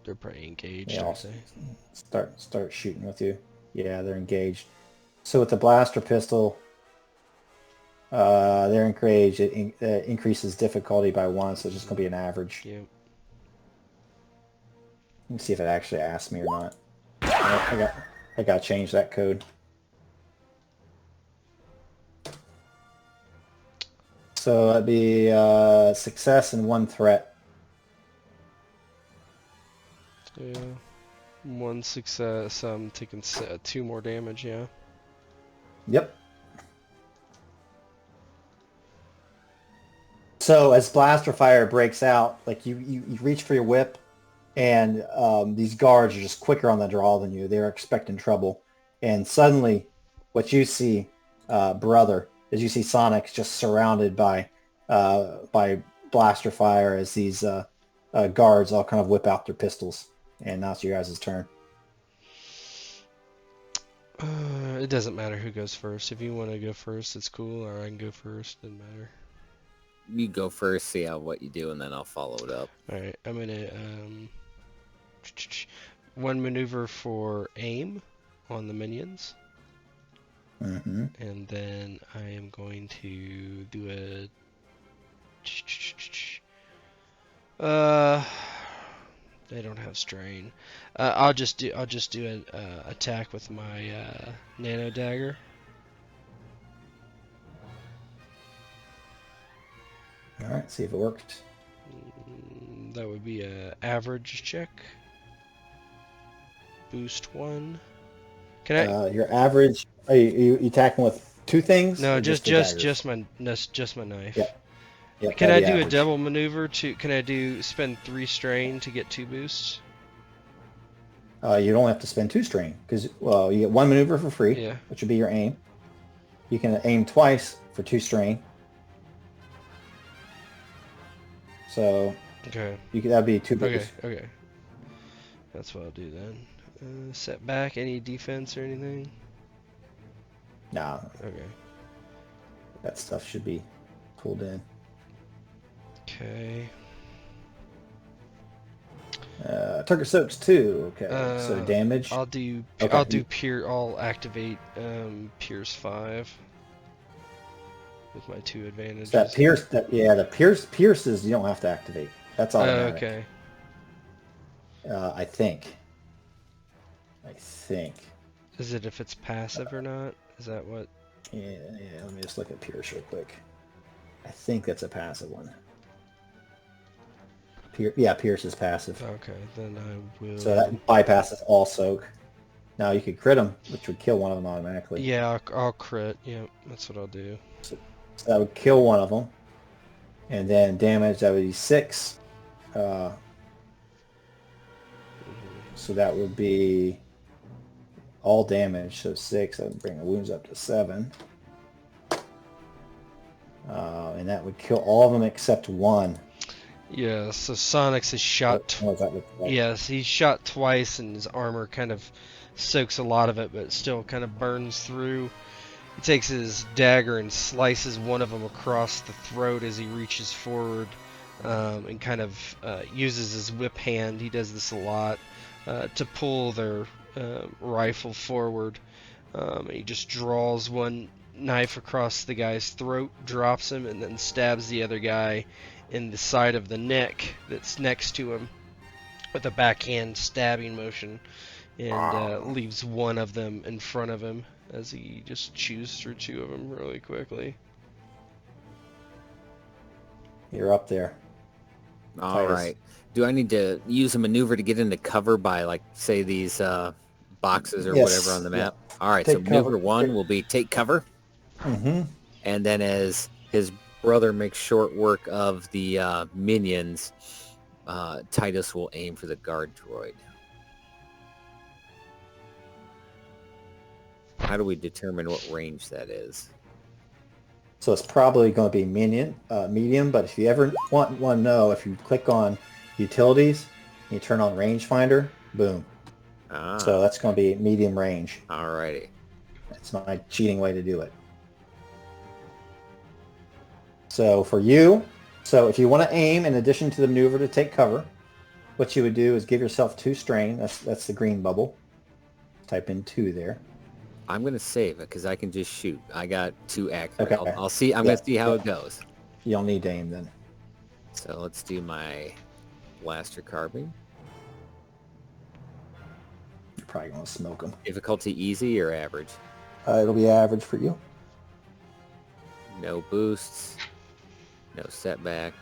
They're probably engaged,
Yeah,
aren't they?
start shooting with you. Yeah, they're engaged. So with the blaster pistol, they're engaged. It increases difficulty by 1, so it's just going to be an average.
Yep.
Let me see if it actually asks me or not. I got to change that code. So that'd be success and 1 threat.
Yeah. 1 success, I'm taking 2 more damage, yeah.
Yep. So as blaster fire breaks out, like you reach for your whip, and these guards are just quicker on the draw than you. They're expecting trouble. And suddenly, what you see, brother, is you see Sonnax just surrounded by blaster fire as these guards all kind of whip out their pistols. And now it's your guys' turn.
It doesn't matter who goes first. If you want to go first, it's cool, or I can go first. Doesn't matter.
You go first, see what you do, and then I'll follow it up.
Alright, I'm gonna 1 maneuver for aim on the minions.
Mm-hmm.
And then I am going to do a they don't have strain. I'll just do an attack with my nano dagger.
All right, see if it worked.
That would be a average check. Boost 1. Can I?
Your average. Are you attacking with 2 things?
No,
or
just
the daggers?
my knife.
Yeah. Yeah,
Can I
that'd
do
be
a
average.
double maneuver to? Can I spend 3 strain to get 2 boosts?
You don't have to spend 2 strain because you get 1 maneuver for free,
Yeah.
which would be your aim. You can aim twice for 2 strain. So
Okay.
that'd be 2 boosts.
Okay. That's what I'll do then. Set back, any defense or anything?
Nah,
Okay.
that stuff should be pulled in.
Okay.
Tucker soaks 2. Okay, so damage.
I'll do.
Okay.
I'll activate Pierce 5 with my 2 advantages.
That pierce. The pierces you don't have to activate. That's automatic.
Okay.
I think.
Is it if it's passive or not? Is that what?
Yeah. Let me just look at pierce real quick. I think that's a passive one. Pierce is passive.
Okay, then I will.
So that bypasses all soak. Now you could crit them, which would kill one of them automatically.
Yeah, I'll crit. Yeah, that's what I'll do.
So that would kill one of them. And then damage, that would be 6. So that would be all damage. So 6, that would bring the wounds up to 7. And that would kill all of them except 1.
Yeah, so Sonnax is shot.
What does that look like?
Yes, he's shot twice, and his armor kind of soaks a lot of it, but it still kind of burns through. He takes his dagger and slices one of them across the throat as he reaches forward, and kind of uses his whip hand. He does this a lot to pull their rifle forward. He just draws one knife across the guy's throat, drops him, and then stabs the other guy in the side of the neck that's next to him with a backhand stabbing motion, and leaves one of them in front of him as he just chews through two of them really quickly.
You're up there.
All
Titus.
right. Do I need to use a maneuver to get into cover by, like, say, these boxes or
Yes.
whatever on the map?
Yeah.
All right,
Take
so maneuver
cover.
1 will be take cover.
Mm-hmm.
And then as his brother makes short work of the minions, Titus will aim for the guard droid. How do we determine what range that is?
So it's probably going to be medium, but if you ever want to know, if you click on utilities, you turn on rangefinder, boom. So that's going to be medium range.
Alrighty.
That's my cheating way to do it. So for you, so if you want to aim in addition to the maneuver to take cover, what you would do is give yourself 2 strain. That's the green bubble. Type in 2 there.
I'm going to save it because I can just shoot. I got 2 accurate.
Okay.
I'll see. I'm going to see how it goes.
You don't need to aim then.
So let's do my blaster carbine.
You're probably going to smoke them.
Difficulty easy or average?
It'll be average for you.
No boosts. No setback.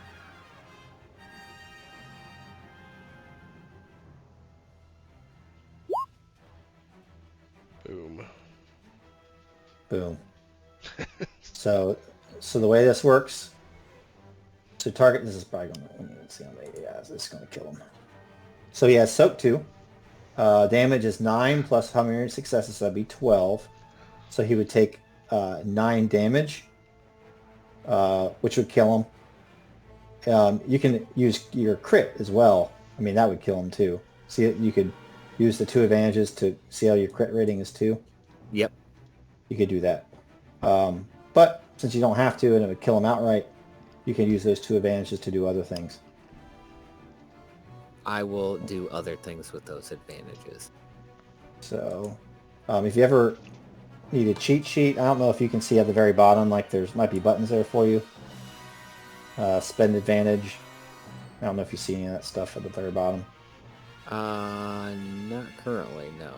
Boom.
Boom. So the way this works, to target, this is probably going to, let me see how many he has. This is going to kill him. So he has Soak 2. Damage is 9 plus how many successes, so that'd be 12. So he would take 9 damage, which would kill him. You can use your crit as well. I mean, that would kill him too. See, you could use the 2 advantages to see how your crit rating is 2.
Yep.
You could do that. But since you don't have to and it would kill him outright, you can use those 2 advantages to do other things.
I will do other things with those advantages.
So if you ever need a cheat sheet, I don't know if you can see at the very bottom, like there's might be buttons there for you. Spend advantage. I don't know if you see any of that stuff at the very bottom.
Not currently, no.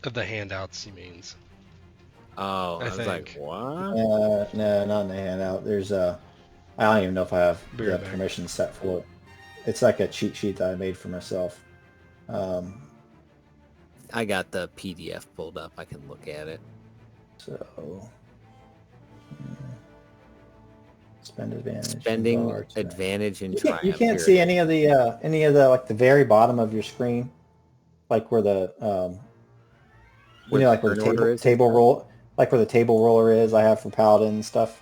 Of the handouts, he means.
Oh,
I
I was
think.
like, what?
No, not in the handout. There's I don't even know if I have
Be
the
right back.
permission set for it. It's like a cheat sheet that I made for myself.
I got the PDF pulled up. I can look at it.
So spend advantage.
Spending
guards,
advantage and
You
triumph.
can't see any of the like the very bottom of your screen, like where the like where the table roll, like where the table roller is. I have for Paladin and stuff.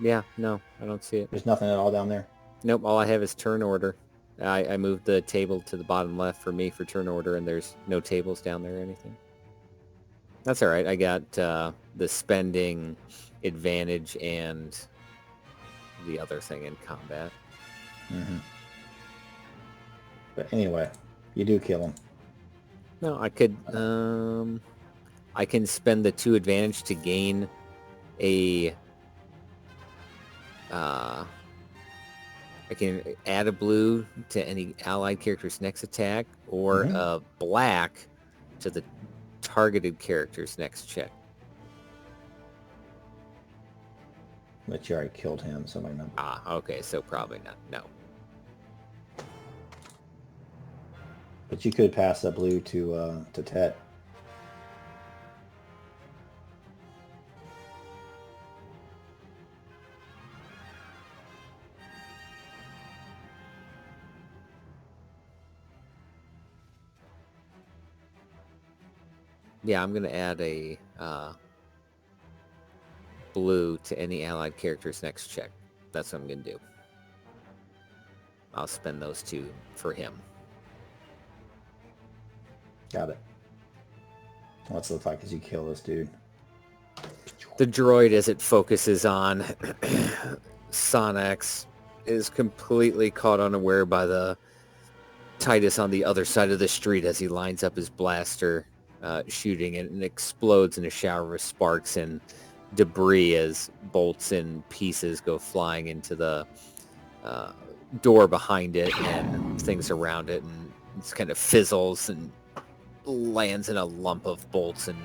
Yeah, no, I don't see it.
There's nothing at all down there.
Nope, all I have is turn order. I moved the table to the bottom left for me for turn order, and there's no tables down there or anything. That's all right. I got the spending advantage and the other thing in combat.
Mm-hmm. But anyway, you do kill him.
No, I could. I can spend the 2 advantage to gain a. I can add a blue to any allied character's next attack, or a black to the targeted character's next check.
But you already killed him, so might not.
Ah, okay, so probably not. No.
But you could pass that blue to Tet.
Yeah, I'm gonna add a blue to any allied character's next check. That's what I'm gonna do. I'll spend those 2 for him.
Got it. What's it look like as you kill this dude?
The droid, as it focuses on Sonnax, is completely caught unaware by the Titus on the other side of the street as he lines up his blaster, shooting it, and explodes in a shower of sparks and debris as bolts and pieces go flying into the door behind it and things around it, and it kind of fizzles and lands in a lump of bolts and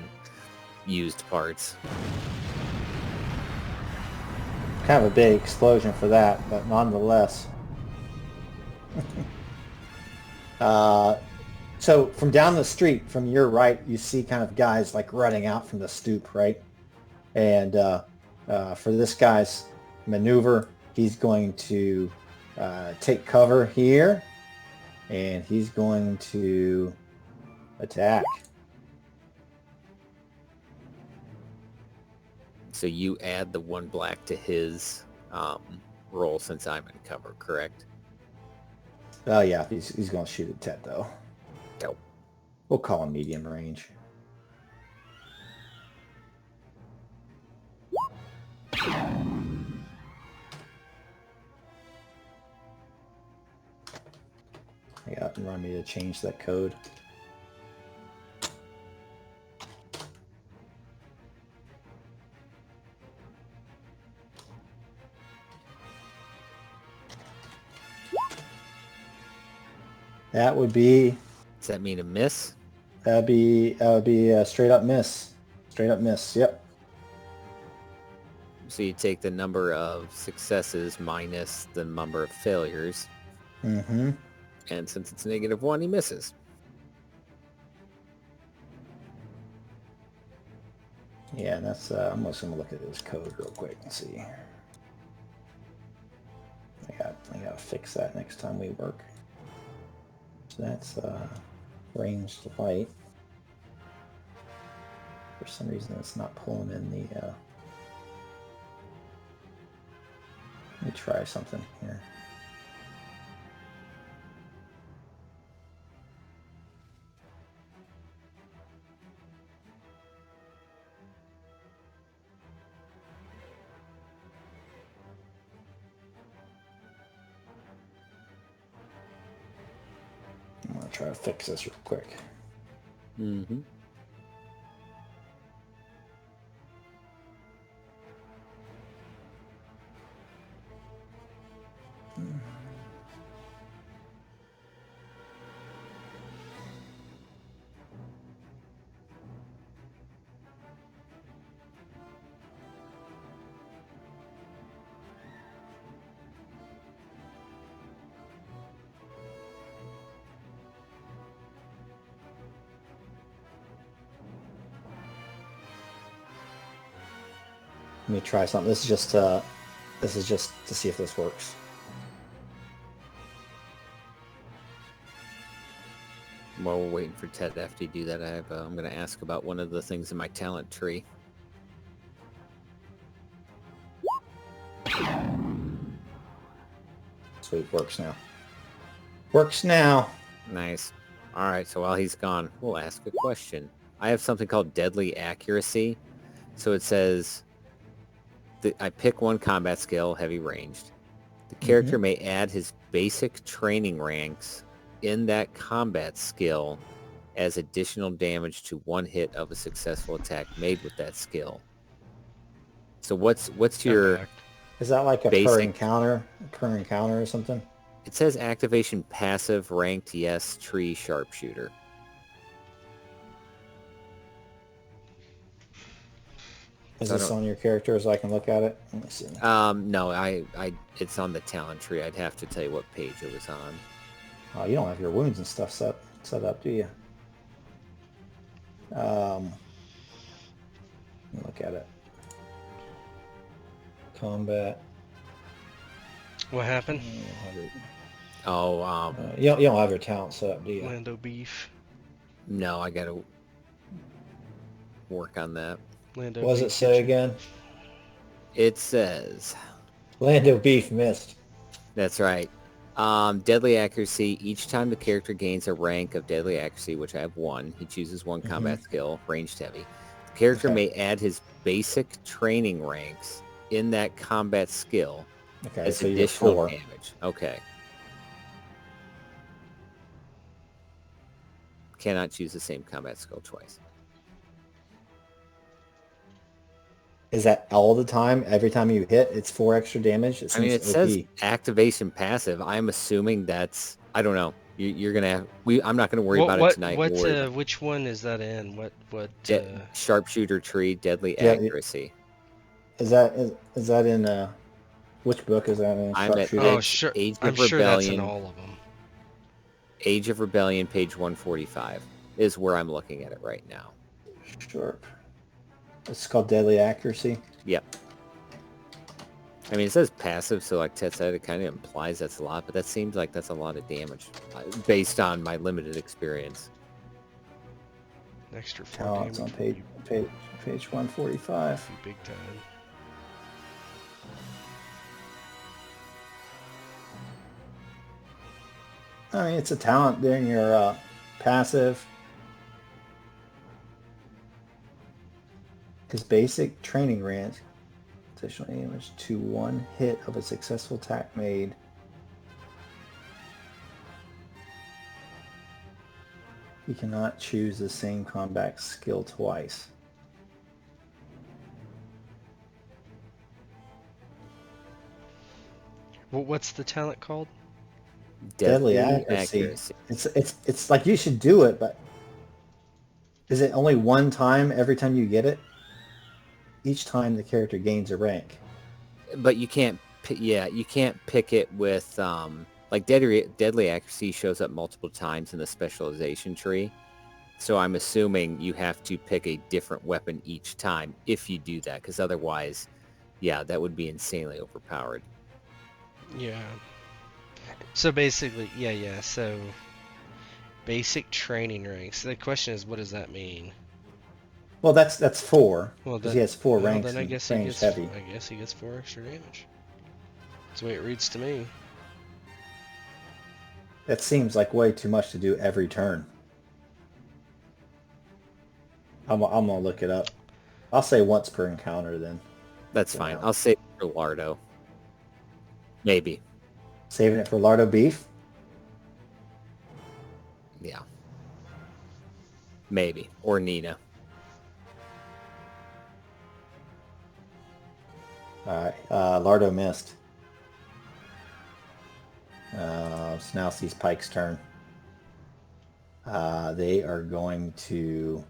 used parts.
Kind of a big explosion for that, but nonetheless. So from down the street, from your right, you see kind of guys like running out from the stoop, right? And for this guy's maneuver, he's going to take cover here, and he's going to attack.
So you add the 1 black to his roll since I'm in cover, correct?
Oh yeah, he's going to shoot at Tet though.
Nope.
We'll call him medium range. I got to remind me to change that code. That would be.
Does that mean a miss?
That would be a straight up miss. Straight up miss. Yep.
So you take the number of successes minus the number of failures.
Mm-hmm.
And since it's -1, he misses.
Yeah, and that's. I'm just gonna look at this code real quick and see. I gotta fix that next time we work. So that's ranged light. For some reason, it's not pulling in the. Let me try something here. I'm gonna try to fix this real quick.
Mm-hmm.
Let me try something. This is just to see if this works.
While we're waiting for Ted after you do that, I'm going to ask about one of the things in my talent tree.
Sweet, works now. Works now.
Nice. All right, so while he's gone, we'll ask a question. I have something called Deadly Accuracy. So it says, I pick 1 combat skill, heavy ranged. The character may add his basic training ranks in that combat skill as additional damage to 1 hit of a successful attack made with that skill. So what's your...
Is that like a
basic
per encounter or something?
It says activation passive ranked yes tree sharpshooter.
Is this on your character so I can look at it? Let me see.
No, I it's on the talent tree. I'd have to tell you what page it was on.
Oh, you don't have your wounds and stuff set up, do you? Let me look at it. Combat.
What happened?
Oh,
you don't have your talent set up, do you?
Lando beef.
No, I gotta work on that.
Lando
What does
beef
it say
kitchen.
again?
It says...
Lando beef missed.
That's right. Deadly accuracy. Each time the character gains a rank of deadly accuracy, which I have 1, he chooses 1 combat skill, ranged heavy. The character
Okay.
may add his basic training ranks in that combat skill
Okay,
as
so you have
additional
4.
damage. Okay. Cannot choose the same combat skill twice.
Is that all the time? Every time you hit, it's 4 extra damage? It
I mean,
seems
it
OP.
says activation passive. I'm assuming that's, I don't know. You're gonna have. I'm not gonna worry about it tonight. We'll worry about
which one is that in? What?
sharpshooter tree, deadly
Yeah,
accuracy.
is that in which book is that in?
I'm at
Sharpshooter?
Oh,
Age,
sure.
Age
I'm
of
sure that's in
Rebellion.
all of them.
Age of Rebellion, page 145 is where I'm looking at it right now.
Sharp. It's called Deadly Accuracy.
Yep. I mean, it says passive, so like Ted said, it kind of implies that's a lot, but that seems like that's a lot of damage based on my limited experience.
Extra 4
Talents
damage.
on page 145.
Big time.
I mean, it's a talent during your passive. His basic training rank, additional damage to 1 hit of a successful attack made. You cannot choose the same combat skill twice.
Well, what's the talent called?
Deadly accuracy. It's like you should do it, but is it only 1 time every time you get it? Each time the character gains a rank.
But you can't, you can't pick it with, like deadly accuracy shows up multiple times in the specialization tree. So I'm assuming you have to pick a different weapon each time if you do that, because otherwise, yeah, that would be insanely overpowered.
Yeah. So basically, yeah. So basic training ranks. The question is, what does that mean?
Well, that's 4.
Well,
Because he has 4 ranks
then I
and
guess he
range
gets.
heavy.
I guess he gets 4 extra damage. That's the way it reads to me.
That seems like way too much to do every turn. I'm gonna look it up. I'll say once per encounter then.
That's fine. I'll save it for Lardo. Maybe.
Saving it for Lardo beef?
Yeah. Maybe. Or Nina.
Alright, Lardo missed. So now it's these Pike's turn. They are going to...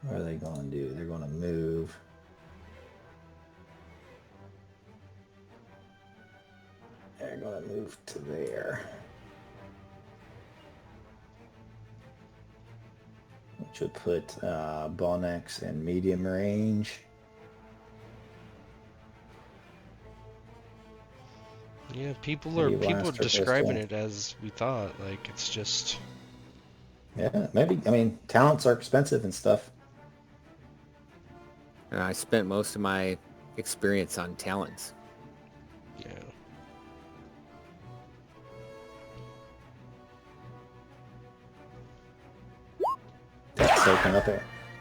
What are they going to do? They're going to move. They're going to move to there. Which would put Bonnex in medium range.
Yeah, people
Maybe
are
blaster
describing
pistol.
it as we thought. Like it's just.
Yeah, maybe. I mean, talents are expensive and stuff.
And I spent most of my experience on talents.
Yeah.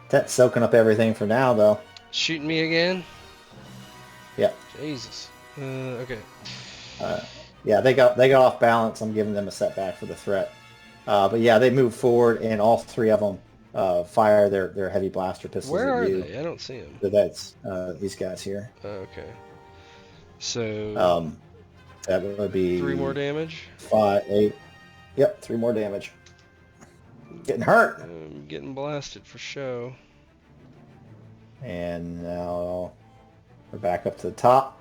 That's soaking up everything for now, though.
Shooting me again?
Yep.
Jesus. Okay.
Yeah, they got off balance. I'm giving them a setback for the threat. But yeah, they move forward, and all 3 of them fire their heavy blaster pistols
Where
at
are
you.
they? I don't see them.
So that's these guys here.
Okay. So.
That would be
3 more damage?
5, 8. Yep, 3 more damage. Getting hurt.
I'm getting blasted for show.
And now we're back up to the top.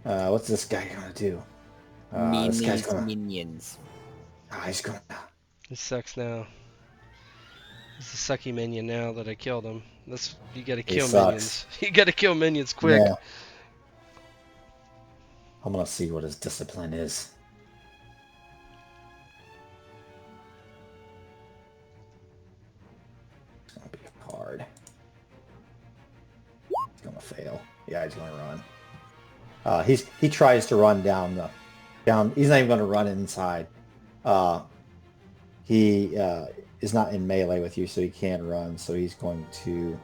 What's this guy gonna do? This guy's gonna...
Minions.
he's gonna...
He sucks now. He's a sucky minion now that I killed him. You gotta kill minions. You gotta kill minions quick.
Yeah. I'm gonna see what his discipline is. It's gonna be hard. He's gonna fail. Yeah, he's gonna run. He tries to run down. He's not even going to run inside. He is not in melee with you, so he can't run. So he's going to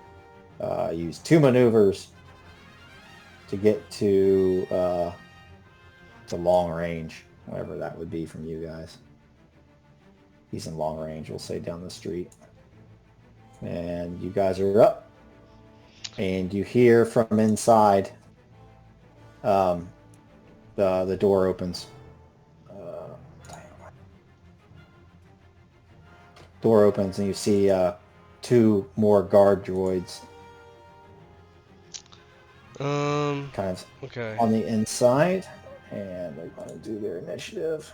use 2 maneuvers to get to the long range, whatever that would be from you guys. He's in long range, we'll say, down the street. And you guys are up. And you hear from inside, the door opens. Door opens and you see 2 more guard droids kind of
Okay.
on the inside, and they're going to do their initiative.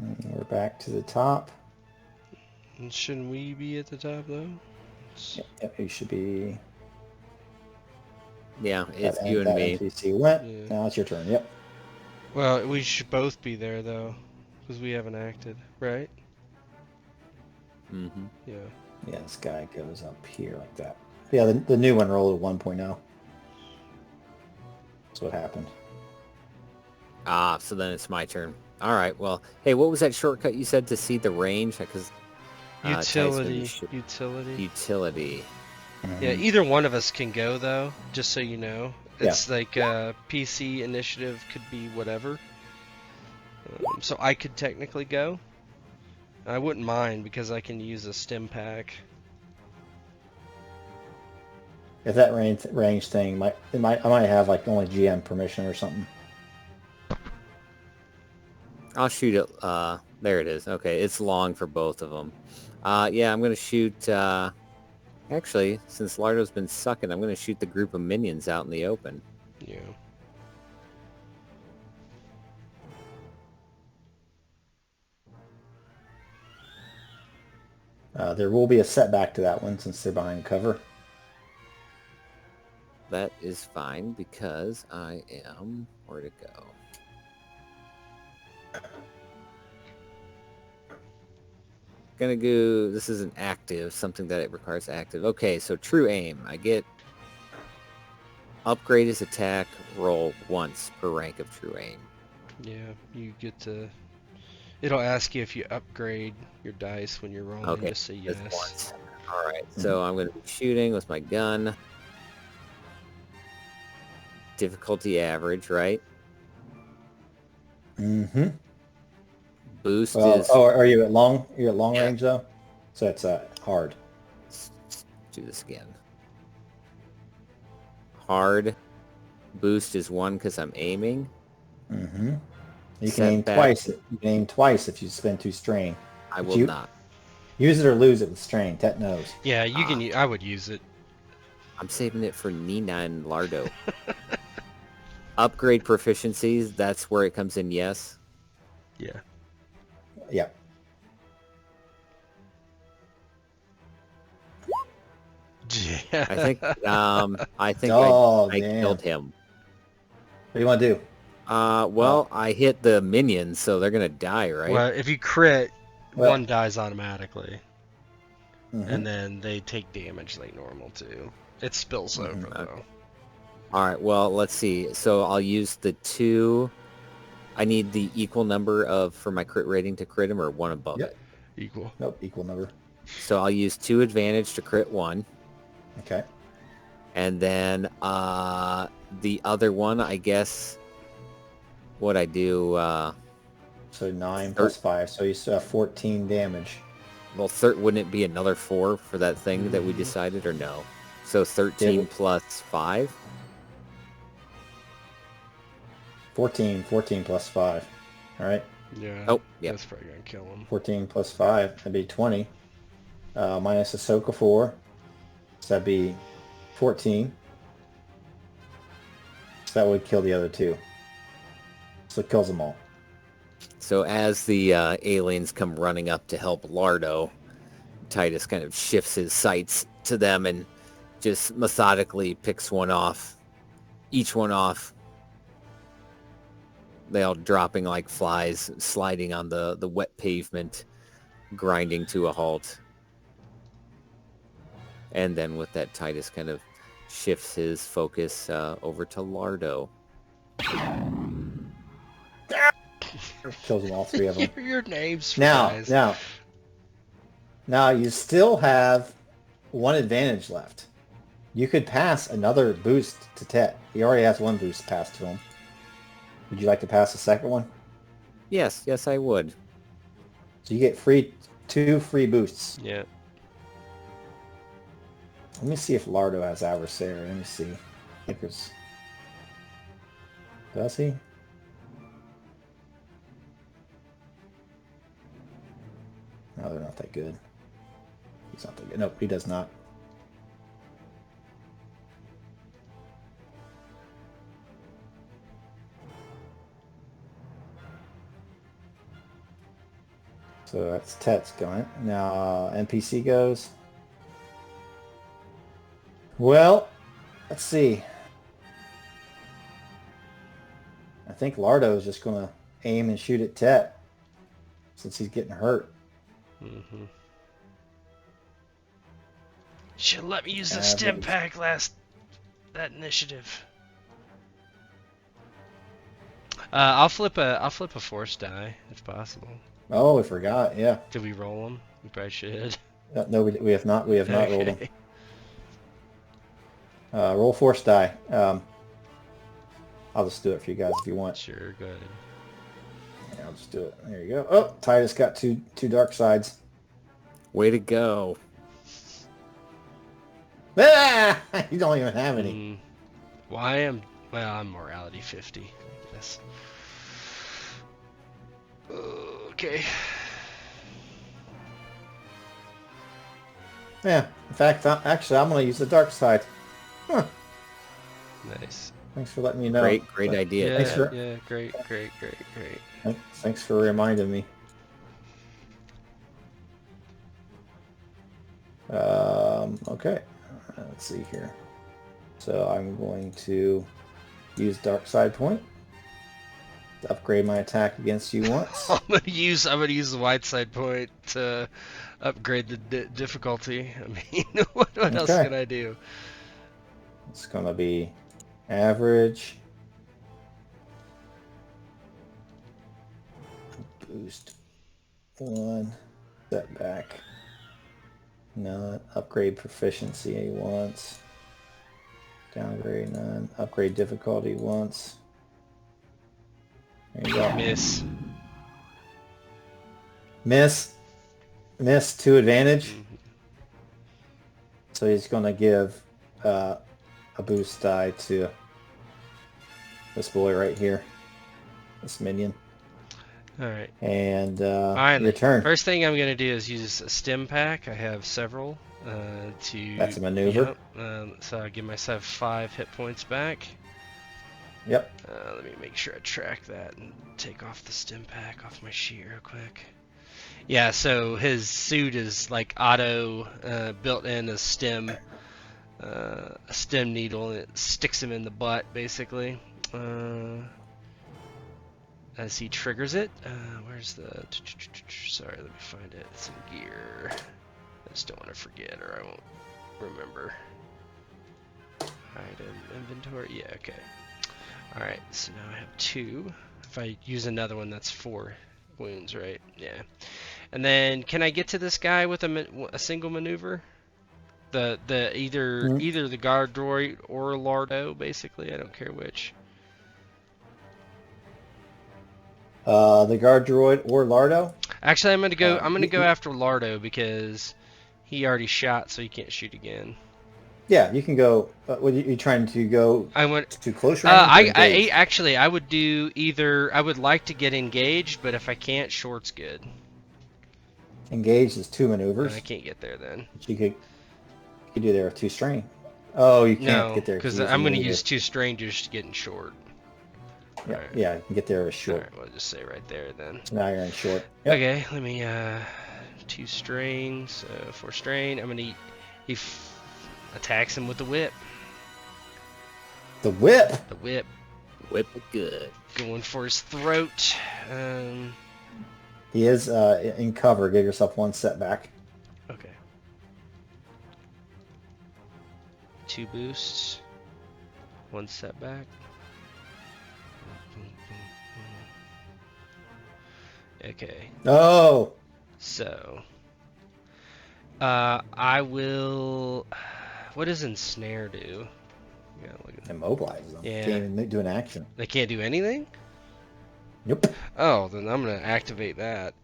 And we're back to the top.
And shouldn't we be at the top though?
Yep, you should be.
Yeah, it's
that,
you and
that
me.
NPC went.
Yeah.
Now it's your turn. Yep.
Well, we should both be there though, because we haven't acted, right?
Mm-hmm.
Yeah.
Yeah, this guy goes up here like that. Yeah, the new one rolled a 1.0. That's what happened.
Ah, so then it's my turn. All right. Well, hey, what was that shortcut you said to see the range? Because
Utility.
Utility.
Yeah, either one of us can go though, just so you know.
Yeah.
It's like PC initiative could be whatever. So I could technically go. I wouldn't mind because I can use a stim pack.
If that range thing I might have like only GM permission or something.
I'll shoot it. There it is. Okay, it's long for both of them. Yeah, I'm gonna shoot. Actually, since Lardo's been sucking, I'm gonna shoot the group of minions out in the open.
Yeah.
There will be a setback to that one since they're behind cover.
That is fine because I am... Where'd it go? Gonna go... This is an active, something that it requires active. Okay, so true aim. I get... Upgrade his attack roll once per rank of true aim.
Yeah, you get to... It'll ask you if you upgrade your dice when you're rolling.
Okay,
Just say yes.
that's once. Alright, so I'm gonna be shooting with my gun. Difficulty average, right?
Mm-hmm.
Boost
Well,
is...
are you at long? You're at long
Yeah.
range though, so it's hard.
Let's do this again. Hard. Boost is 1 because I'm aiming.
Mm-hmm. You can aim
Setback.
twice. You can aim twice if you spend 2 strain.
I
But
will
you-
not.
Use it or lose it with strain. Tet knows.
Yeah, you can. I would use it.
I'm saving it for Nina and Lardo. Upgrade proficiencies, that's where it comes in, yes.
Yeah.
Yeah.
Yeah.
I think
Oh,
I
damn.
killed him.
What do you want to do?
Well, I hit the minions, so they're gonna die, right?
Well, if you crit,
Well-
one dies automatically,
Mhm.
and then they take damage like normal too. It spills over
Mhm.
though.
All right, well, let's see. So I'll use the 2. I need the equal number of for my crit rating to crit him, or 1 above
Yep.
it.
Equal.
Nope, equal number.
So I'll use 2 advantage to crit 1.
Okay.
And then the other one, I guess, what I do,
So 9 plus 5, so you still have 14 damage.
well, wouldn't it be another 4 for that thing that we decided, or no? So 13
Yeah.
plus 5?
14 plus 5. All right.
Yeah.
Oh, yeah.
That's probably gonna kill him.
14 plus 5, that'd be 20. Minus Ahsoka 4, so that'd be 14. So that would kill the other 2. So it kills them all.
So as the aliens come running up to help Lardo, Titus kind of shifts his sights to them and just methodically picks one off. Each one off. They all dropping like flies, sliding on the wet pavement, grinding to a halt. And then with that, Titus kind of shifts his focus over to Lardo.
Kills them all 3 of them.
Your names,
Now,
guys.
now you still have 1 advantage left. You could pass another boost to Tet. He already has 1 boost passed to him. Would you like to pass the second one?
Yes, I would.
So you get 2 free boosts.
Yeah.
Let me see if Lardo has adversary. Let me see. Does he? No, they're not that good. He's not that good. Nope, he does not. So that's Tet's going. Now NPC goes. Well, let's see. I think Lardo is just going to aim and shoot at Tet since he's getting hurt.
Mm-hmm. Should let me use the stim pack that initiative. I'll flip a force die if possible.
Oh, we forgot. Yeah.
Did we roll them? We probably should.
No, we have not. We have not rolled them.
Okay.
Roll force die. I'll just do it for you guys if you want.
Sure, go ahead.
Yeah, I'll just do it. There you go. Oh, Titus got two dark sides.
Way to go.
Ah! You don't even have any.
Well, I'm morality 50, I guess. Okay.
Yeah. In fact, actually, I'm going to use the dark side. Huh.
Nice.
Thanks for letting me know.
Great idea.
Yeah, great.
Thanks for reminding me. Okay. Let's see here. So I'm going to use dark side point to upgrade my attack against you once.
I'm gonna use the white side point to upgrade the difficulty. I mean, what else can I do?
It's gonna be average. Boost 1. Setback. None. Upgrade proficiency once. Downgrade none. Upgrade difficulty once. There you go. Miss 2 advantage.
Mm-hmm.
So he's gonna give a boost die to this boy right here. This minion.
Alright.
And
Finally,
your turn.
First thing I'm going to do is use a stim pack. I have several.
That's a maneuver.
Yep, so I give myself 5 hit points back.
Yep.
Let me make sure I track that and take off the stim pack off my sheet real quick. Yeah, so his suit is like auto built in a stem needle, and it sticks him in the butt basically. As he triggers it. Where's the... Sorry, let me find it. It's in gear. I just don't want to forget or I won't remember. Item inventory. Yeah, okay. Alright, so now I have 2. If I use another one, that's 4 wounds, right? Yeah. And then, can I get to this guy with a single maneuver? Either the guard droid or Lardo, basically. I don't care which.
The guard droid or Lardo?
Actually, I'm gonna go after Lardo because he already shot, so he can't shoot again.
Yeah, you can go. What are you trying to go?
I went
to close range.
I would do either. I would like to get engaged, but if I can't, short's good.
Engaged is 2 maneuvers.
I can't get there then.
But you could do there with 2 strain. Oh, you can't get there
because I'm gonna use 2 strangers to get in short.
Yeah, right. Yeah, you can get there as short.
Alright, we'll just say right there then.
Now you're in short. Yep.
Okay, let me 2 strain, so 4 strain. I'm gonna Attacks him with the whip.
The whip.
The whip.
Whip it good.
Going for his throat.
He is in cover. Give yourself 1 setback.
Okay. 2 boosts. 1 setback. Okay.
Oh.
So. I will... What does Ensnare do? Yeah, look at...
Immobilize them.
Yeah.
Can't even do an action.
They can't do anything?
Nope.
Oh, then I'm gonna activate that.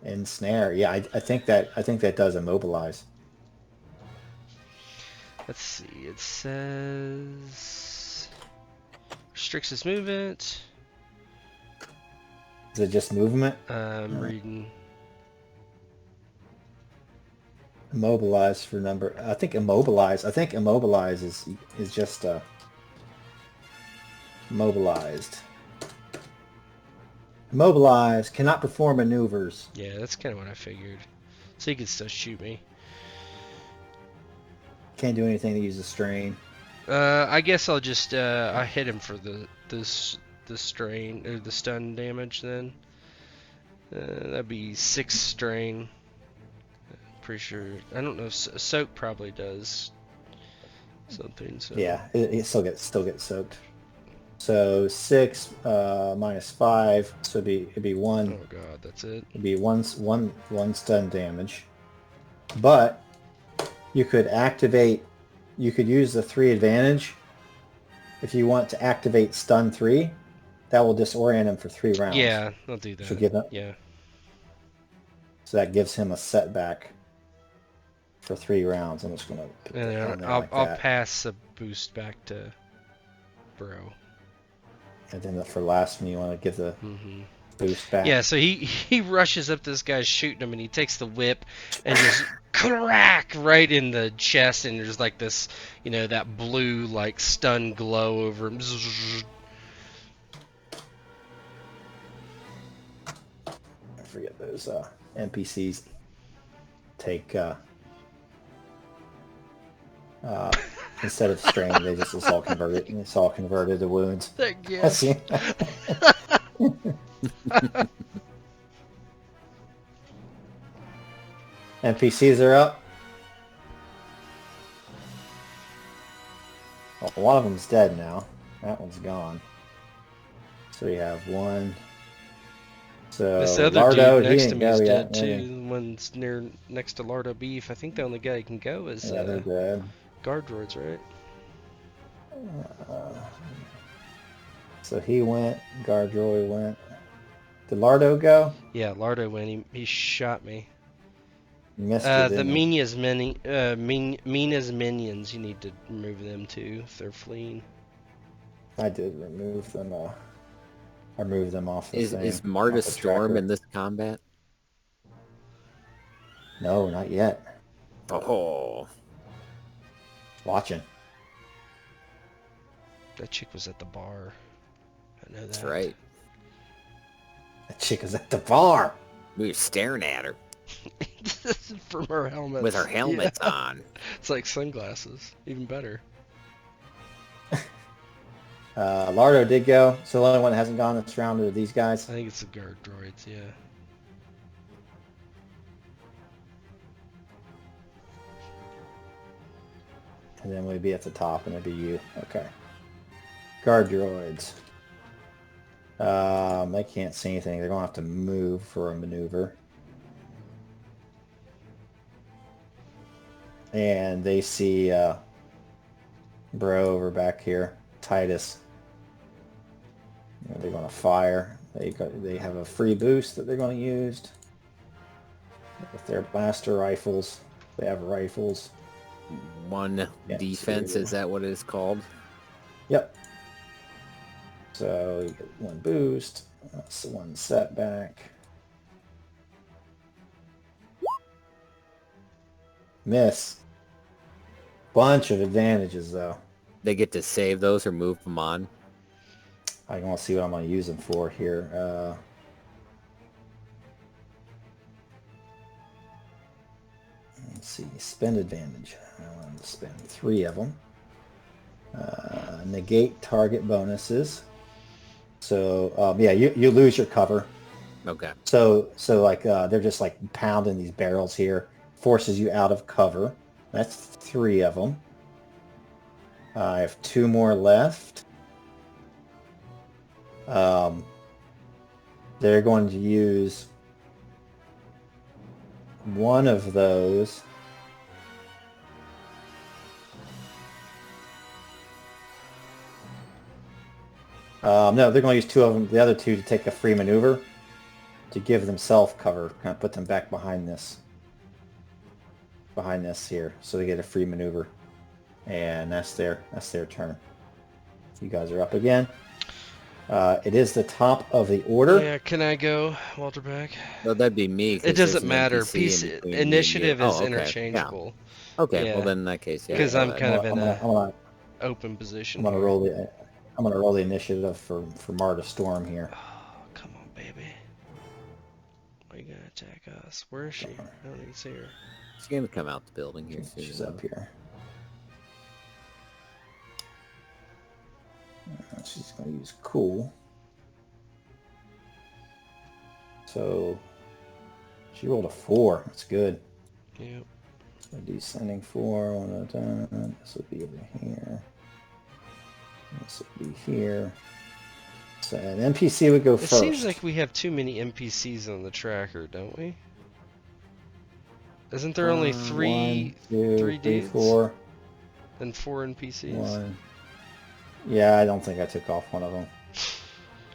And snare. Yeah, I think that does immobilize.
Let's see. It says restricts his movement.
Is it just movement?
I'm reading.
Immobilize for number. I think immobilize is just immobilized. Immobilized cannot perform maneuvers.
Yeah, that's kind of what I figured. So he can still shoot me.
Can't do anything to use a strain.
I guess I'll just I hit him for the strain or the stun damage then. That'd be 6 strain. Pretty sure. I don't know. Soak probably does something. So
Yeah, it still gets soaked. So 6 minus 5, so it'd be 1.
Oh god, that's it.
It'd be one stun damage. But you could activate. You could use the 3 advantage if you want to activate stun 3. That will disorient him for 3 rounds.
Yeah, I'll do that.
So give that.
Yeah.
So that gives him a setback for 3 rounds. I'm just gonna put that
And
on there
I'll
like that.
pass a boost back to Bro.
And then for last one, you want to give the boost back.
Yeah, so he rushes up this guy shooting him, and he takes the whip and just crack right in the chest, and there's like this, you know, that blue like stun glow over him.
I forget those NPCs take instead of strain, it's all converted to wounds.
Yes.
NPCs are up. Well, one of them's dead now. That one's gone. So we have 1. So
This other
Lardo,
dude next to
he
me
didn't
is
go
dead
yet.
too. The one's next to Lardo Beef. I think the only guy who can go is
Yeah, they're dead.
guard droids, right?
So he went. Gardroy went. Did Lardo go?
Yeah, Lardo went. He shot me.
He missed it,
The
didn't he?
Meena's minions, you need to remove them too if they're fleeing.
I did remove them. I removed them off the thing.
Is Marta
off the
Storm
tracker.
in this combat?
No, not yet.
Oh.
Watching.
That chick was at the bar. I know that.
That's right.
That chick is at the bar.
We were staring at her
From her helmet.
with her helmets on.
It's like sunglasses. Even better.
Lardo did go. So the only one that hasn't gone this round are these guys.
I think it's the guard droids, yeah.
And then we'd be at the top and it'd be you. Okay. Guard droids. They can't see anything. They're going to have to move for a maneuver. And they see Bro over back here. Titus. They're going to fire. They have a free boost that they're going to use. With their blaster rifles. They have rifles.
1 defense, is that what it's called?
Yep. So you get 1 boost. That's 1 setback. Miss. Bunch of advantages though.
They get to save those or move them on.
I want to see what I'm going to use them for here. Let's see. Spend advantage. I want to spend 3 of them. Negate target bonuses. So yeah, you lose your cover.
Okay.
So like they're just like pounding these barrels here, forces you out of cover. That's 3 of them. I have 2 more left. They're going to use one of those. No, they're going to use 2 of them. The other 2 to take a free maneuver to give themselves cover. Kind of put them back behind this here, so they get a free maneuver, and that's their turn. You guys are up again. It is the top of the order.
Yeah, can I go, Walter Beck?
Well, that'd be me. 'Cause
It doesn't
there's an
matter.
NPC in between me and
Initiative
you.
is
Oh, okay.
interchangeable.
Yeah. Okay.
Yeah.
Well, then in that case, yeah.
Because
go
I'm
ahead.
kind of in
I'm gonna,
open position.
I'm gonna
here.
roll the initiative for Marta Storm here.
Oh, come on, baby. Why are you gonna attack us? Where is she? I don't even see her.
She's gonna come out the building here soon.
She's up here. She's gonna use cool. So she rolled a 4. That's good.
Yep.
So descending 4 one at a time. This would be over here. This would be here. So an NPC would go
It
first.
seems like we have too many NPCs on the tracker, don't we? Isn't there only 3
3
dudes
4
and 4 NPCs?
1. Yeah, I don't think I took off one of them.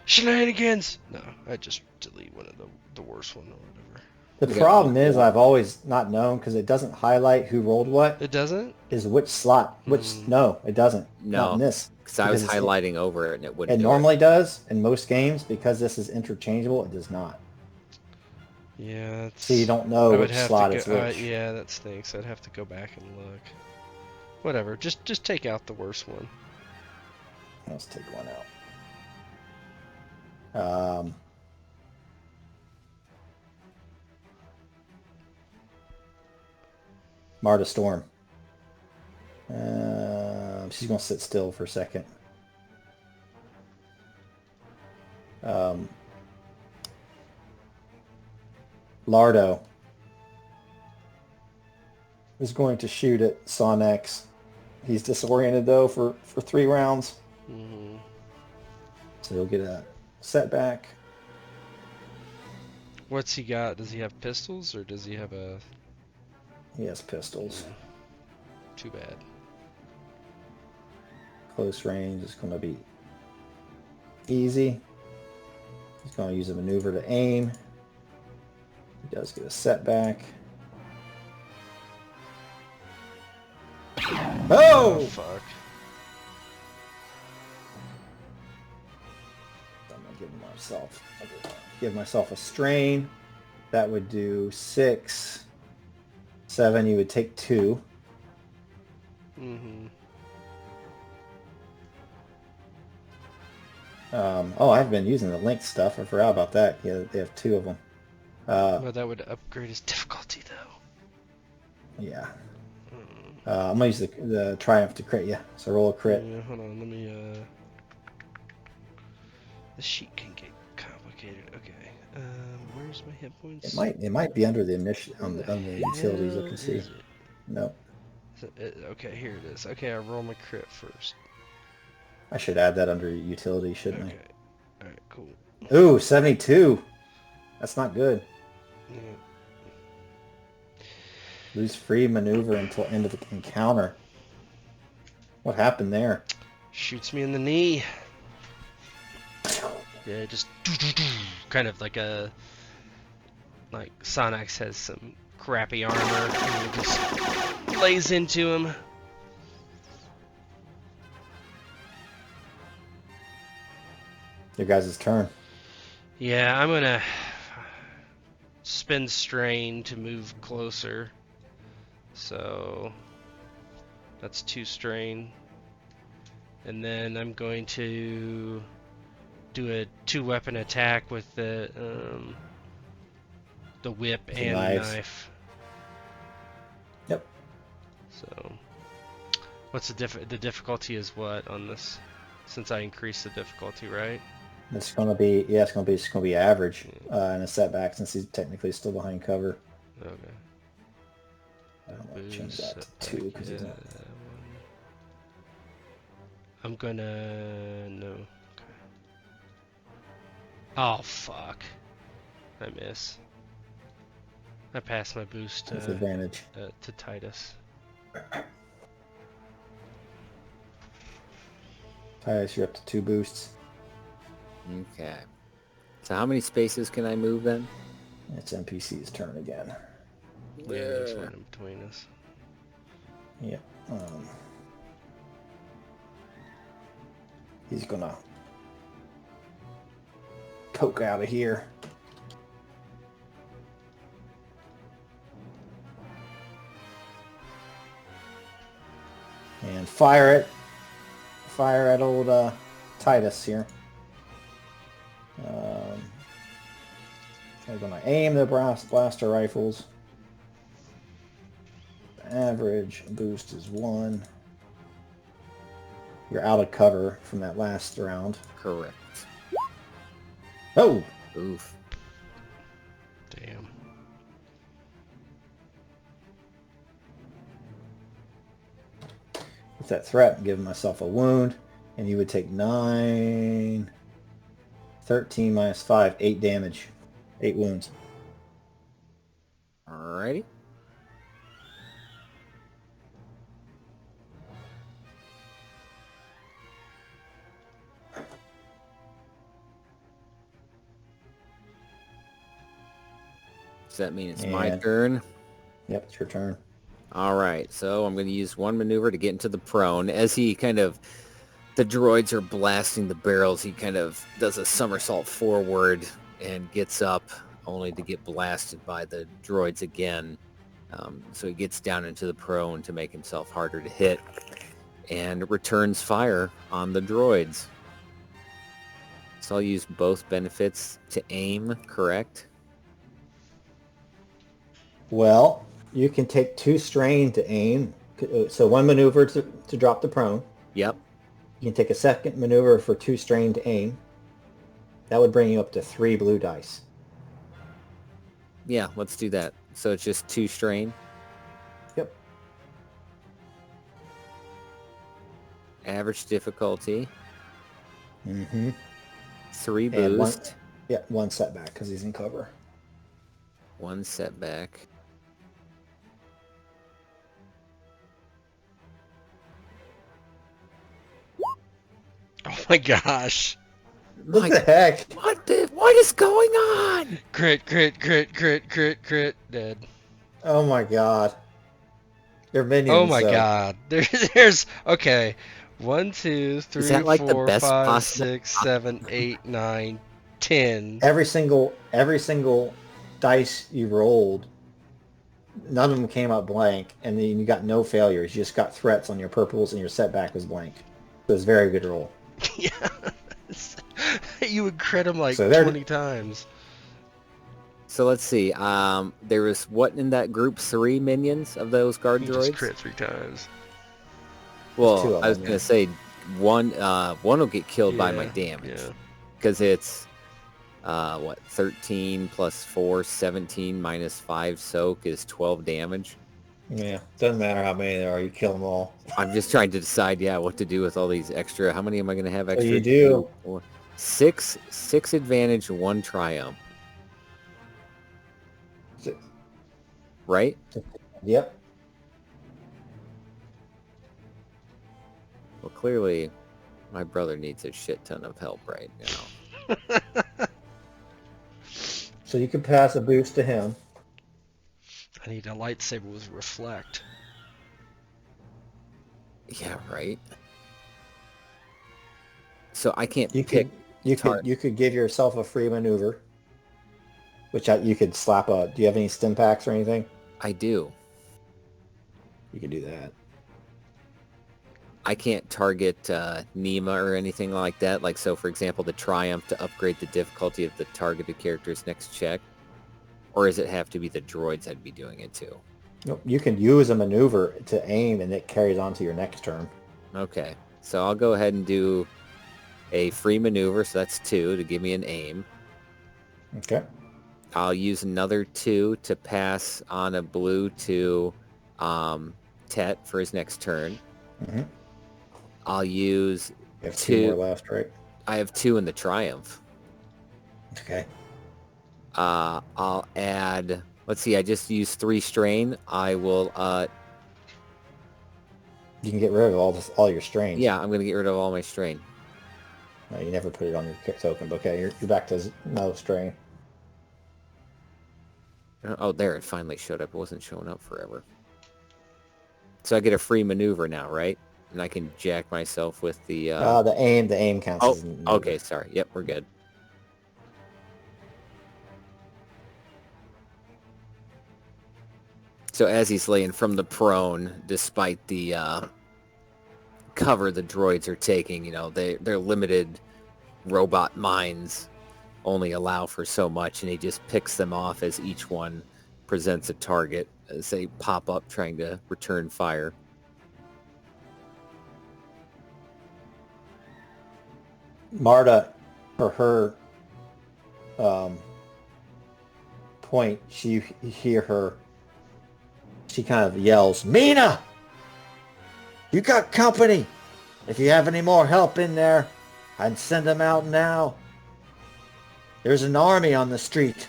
Shenanigans! No, I just delete one of the worst one or whatever.
The problem is I've always not known, because it doesn't highlight who rolled what.
It doesn't?
Is which slot. No, it doesn't.
No.
Not in this.
Because I was highlighting over it and it wouldn't.
It normally does in most games. Because this is interchangeable, it does not.
Yeah, that's...
So you don't know which slot is which.
Yeah, that stinks. I'd have to go back and look. Whatever. Just take out the worst one.
Let's take one out. Marta Storm. She's going to sit still for a second. Lardo is going to shoot at Sonnax. He's disoriented though for 3 rounds.
Mm-hmm.
So he'll get a setback.
What's he got? Does he have pistols or does he have a...
He has pistols.
Too bad.
Close range is going to be easy. He's going to use a maneuver to aim. He does get a setback. Oh!
Fuck.
I'm going to give myself a strain. That would do 6. 7, you would take 2.
Mm-hmm.
Oh, I've been using the link stuff. I forgot about that. Yeah, they have 2 of them.
Well, that would upgrade his difficulty, though.
Yeah. I'm going to use the Triumph to crit you. So roll a crit.
Yeah, hold on. Let me, The sheet can get complicated. Okay. Where's my hit points?
It might be under the on the utilities. I can see. No.
Okay, here it is. Okay, I roll my crit first.
I should add that under utility, shouldn't
Okay. Alright, cool.
I? Ooh, 72. That's not good.
Yeah.
Lose free maneuver until end of the encounter. What happened there?
Shoots me in the knee. Yeah, just kind of like Sonnax has some crappy armor and it just lays into him.
Your guys' turn.
Yeah, I'm gonna spend strain to move closer. So that's 2 strain. And then I'm going to do a 2-weapon attack with the whip and
knives.
knife. So, what's the difficulty is what on this? Since I increased the difficulty, right?
It's gonna be it's gonna be average in a setback since he's technically still behind cover.
Okay.
I'm gonna change that to 2 because he's not.
I'm gonna no. Okay. Oh fuck! I miss. I passed my boost
With advantage.
to Titus.
Titus, you're up to 2 boosts.
Okay. So how many spaces can I move then?
It's NPC's turn again.
Yeah, there's one in between us.
Yep. He's gonna poke out of here. And fire it. Fire at old Titus here. They're gonna aim the blaster rifles. Average boost is 1. You're out of cover from that last round.
Correct.
Oh!
Oof.
Damn.
With that threat, I'm giving myself a wound, and you would take 9, 13 minus 5, 8 damage. 8 wounds.
Alrighty. Does that mean it's my turn?
Yep, it's your turn.
All right, so I'm going to use one maneuver to get into the prone. As he kind of, the droids are blasting the barrels, he kind of does a somersault forward and gets up, only to get blasted by the droids again. So he gets down into the prone to make himself harder to hit and returns fire on the droids. So I'll use both benefits to aim, correct?
Well, you can take 2 strain to aim. So 1 maneuver to drop the prone.
Yep.
You can take a second maneuver for 2 strain to aim. That would bring you up to 3 blue dice.
Yeah, let's do that. So it's just 2 strain.
Yep.
Average difficulty.
Mm-hmm.
3
And
boost.
1 setback because he's in cover.
1 setback.
Oh my gosh!
What the heck?
What is going on?
Crit, dead.
Oh my god. They're minions.
Oh my god. There's okay. 1, 2, 3,
that like the
4,
best
5,
possible-
6, 7, 8, 9, 10.
Every single dice you rolled, none of them came out blank, and then you got no failures. You just got threats on your purples, and your setback was blank. So it's a very good roll.
Yeah. You would crit him like
So they're-
20 times.
So let's see. There was what in that group? 3 minions of those guard
You
droids?
just crit 3 times.
Well,
2 of
I was
them,
going
yeah.
to say one will get killed by my
Yeah,
damage.
yeah.
Because it's, 13 plus 4, 17 minus 5 soak is 12 damage.
Yeah, doesn't matter how many there are. You kill them all.
I'm just trying to decide, what to do with all these extra. How many am I going to have extra?
you do.
2, 4, 6 advantage, 1 triumph. Right?
Yep.
Well, clearly, my brother needs a shit ton of help right now.
So you can pass a boost to him.
I need a lightsaber with reflect.
Yeah, right. So I can't
You
pick.
you could give yourself a free maneuver, which you could slap a. Do you have any stim packs or anything?
I do.
You could do that.
I can't target Nema or anything like that. Like, so for example, the Triumph to upgrade the difficulty of the targeted character's next check. Or does it have to be the droids I'd be doing it to?
Nope, you can use a maneuver to aim, and it carries on to your next turn.
Okay, so I'll go ahead and do a free maneuver, so that's 2 to give me an aim.
Okay.
I'll use another 2 to pass on a blue to Tet for his next turn.
Mm-hmm.
I'll use
You have 2 more
2.
left, right?
I have 2 in the Triumph.
Okay.
I'll add... Let's see, I just used 3 strain. I will...
You can get rid of all your strains.
yeah, I'm going to get rid of all my strain.
No, you never put it on your token, but okay, you're back to no strain.
Oh, there, it finally showed up. It wasn't showing up forever. So I get a free maneuver now, right? And I can jack myself with the...
The aim counts as a maneuver.
Okay, sorry. Yep, we're good. So as he's laying from the prone, despite the cover the droids are taking, their limited robot minds only allow for so much, and he just picks them off as each one presents a target as they pop up trying to return fire.
Marta, for her point, you hear her, she kind of yells, "Meena! You got company! If you have any more help in there, I'd send them out now. There's an army on the street,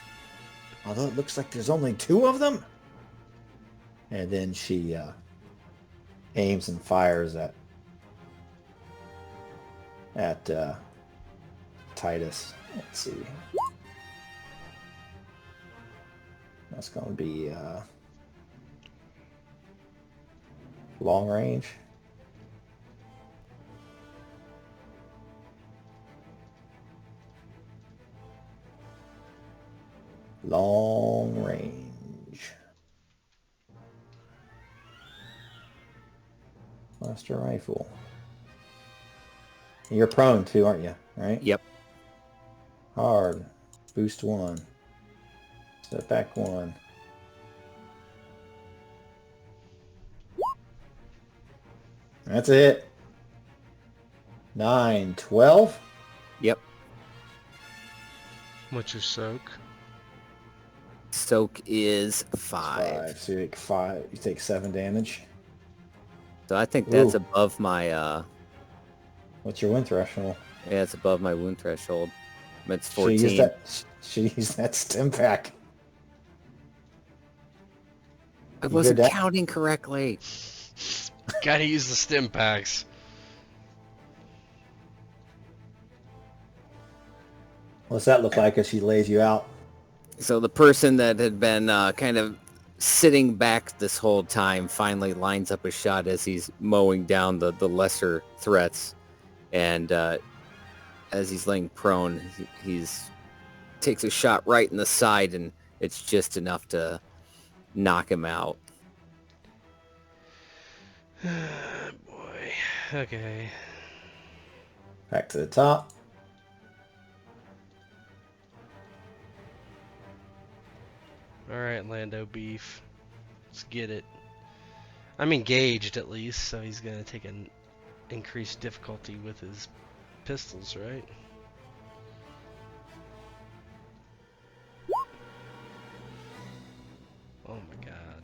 although it looks like there's only 2 of them." And then she aims and fires at Titus. Let's see. That's going to be long range. Long range. Blaster rifle. You're prone too, aren't you? Right?
Yep.
Hard. Boost 1. Step back 1. That's it. 9, 12.
Yep.
What's your soak?
Soak is 5.
So you take 5. You take 7 damage.
So I think that's
Ooh.
above my...
What's your wound threshold?
yeah, it's above my wound threshold. It's
She
14.
used that stim pack.
I wasn't counting correctly.
Gotta use the stim packs.
What's that look like as she lays you out?
So the person that had been kind of sitting back this whole time finally lines up a shot as he's mowing down the lesser threats. And as he's laying prone, he's takes a shot right in the side, and it's just enough to knock him out.
Boy. Okay.
Back to the top.
Alright, Lando Beef. Let's get it. I'm engaged at least, so he's gonna take an increased difficulty with his pistols, right? Oh my god.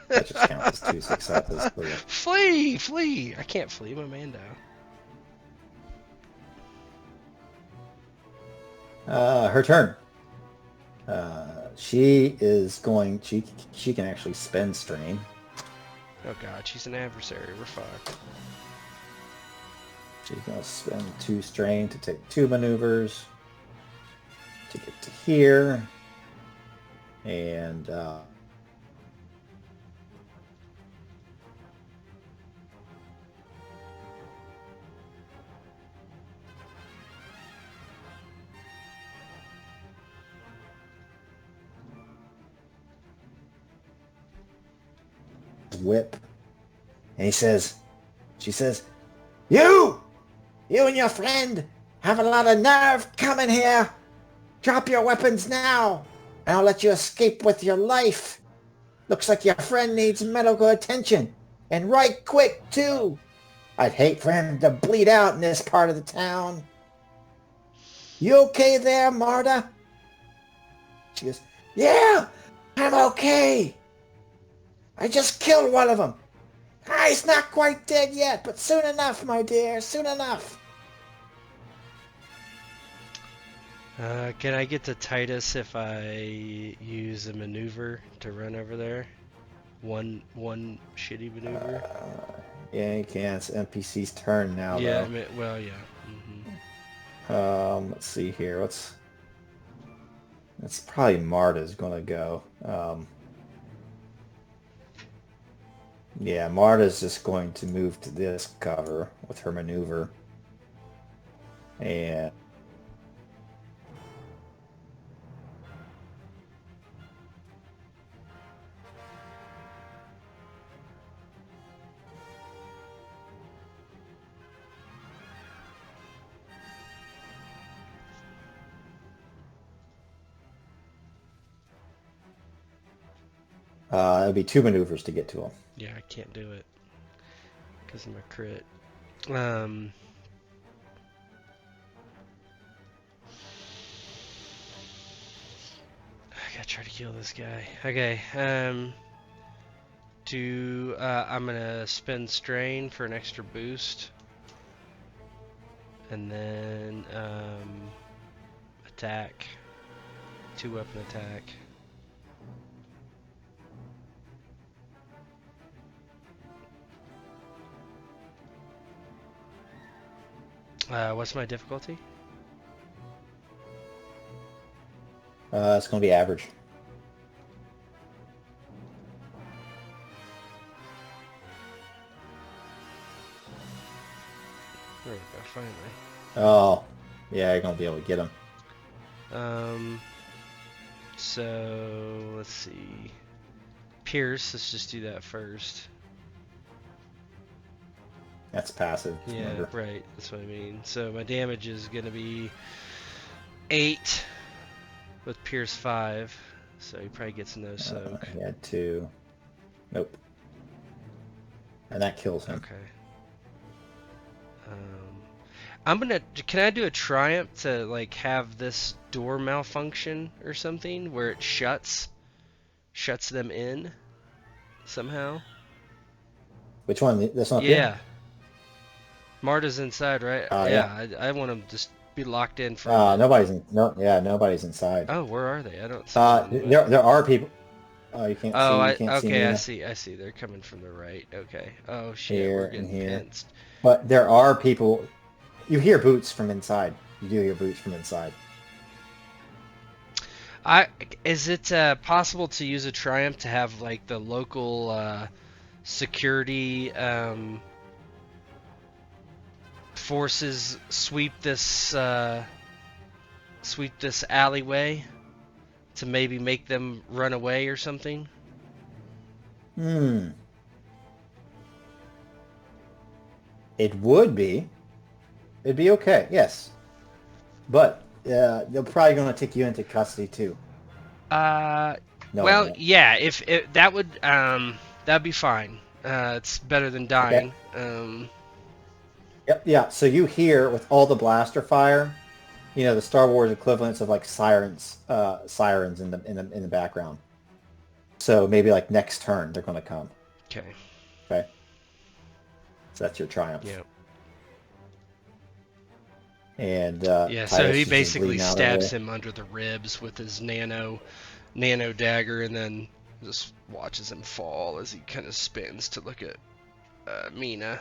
That just counts as 2 successes.
Flee! Flee! I can't flee, my man down.
Her turn. She is going. She can actually spend strain.
Oh god, she's an adversary. We're fucked.
She's going to spend 2 strain to take 2 maneuvers to get to here, and whip. And she says, You and your friend have a lot of nerve coming here. Drop your weapons now. and I'll let you escape with your life. Looks like your friend needs medical attention. And right quick, too. I'd hate for him to bleed out in this part of the town. You okay there, Marta? She goes, yeah, I'm okay. I just killed one of them. He's not quite dead yet, but soon enough, my dear, soon enough.
Can I get to Titus if I use a maneuver to run over there? One shitty maneuver?
Yeah, you can. It's NPC's turn now,
Yeah,
though.
well, yeah.
Let's see here. That's probably Marta's gonna go. Yeah, Marta's just going to move to this cover with her maneuver. And it'll be 2 maneuvers to get to him.
Yeah, I can't do it because of my crit. I gotta try to kill this guy. Okay, I'm gonna spend strain for an extra boost. And then, attack. 2-weapon attack. What's my difficulty?
It's going to be average.
There we go, finally.
Oh, yeah, you're going to be able to get him.
So, let's see. Pierce, let's just do that first.
That's passive.
Yeah,
remember.
right, that's what I mean. So my damage is going to be 8 with Pierce 5. So he probably gets no soak.
He had 2. Nope. And that kills him.
Okay. Can I do a triumph to like have this door malfunction or something where it shuts them in somehow?
Which one? This one?
Yeah. Marta's inside, right?
Yeah.
I want them to just be locked in for.
Nobody's inside.
Oh, where are they? I don't see them.
There are people. Oh, you can't
Oh,
see. You can't see
okay,
Meena.
I see. They're coming from the right. Okay. Oh shit,
Here
we're
and
getting
here.
pinched.
But there are people. You hear boots from inside. You do hear boots from inside.
Is it possible to use a triumph to have like the local security forces sweep this alleyway to maybe make them run away or something?
It would be. It'd be okay, yes. But they're probably going to take you into custody too.
No,
well, no.
Yeah, if that would that'd be fine. It's better than dying.
Okay. Yep, yeah. So you hear with all the blaster fire, the Star Wars equivalents of like sirens in the background. So maybe like next turn they're going to come.
Okay.
Okay. So that's your triumph.
Yeah.
And
so he basically stabs him under the ribs with his nano dagger, and then just watches him fall as he kind of spins to look at Meena.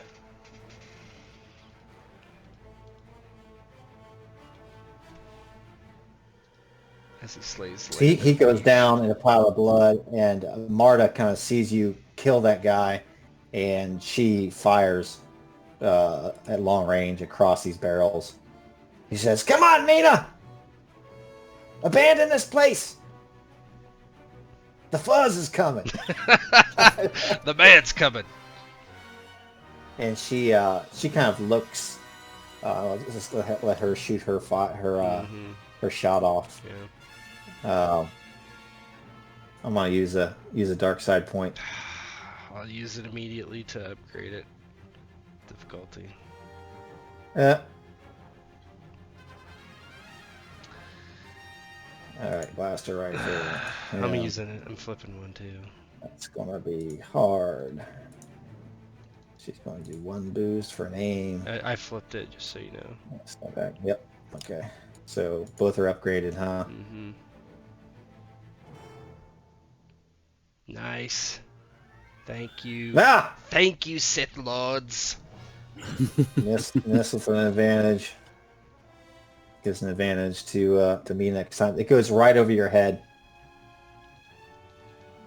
As he slays.
He goes down in a pile of blood, and Marta kind of sees you kill that guy, and she fires at long range across these barrels. He says, "Come on, Meena! Abandon this place! The fuzz is coming!"
The man's coming!
And she kind of looks, just let her shoot her shot off.
Yeah.
I'm gonna use a dark side point.
I'll use it immediately to upgrade it. Difficulty.
All right, blaster rifle.
I'm
Yeah,
using it. I'm flipping one too.
that's gonna be hard. She's going to do 1 boost for an aim.
I flipped it just so you know.
That's not bad. Yep. Okay. So both are upgraded, huh?
Mm-hmm. Nice. Thank you.
Ah!
Thank you, Sith Lords.
Miss with an advantage. Gives an advantage to me next time. It goes right over your head.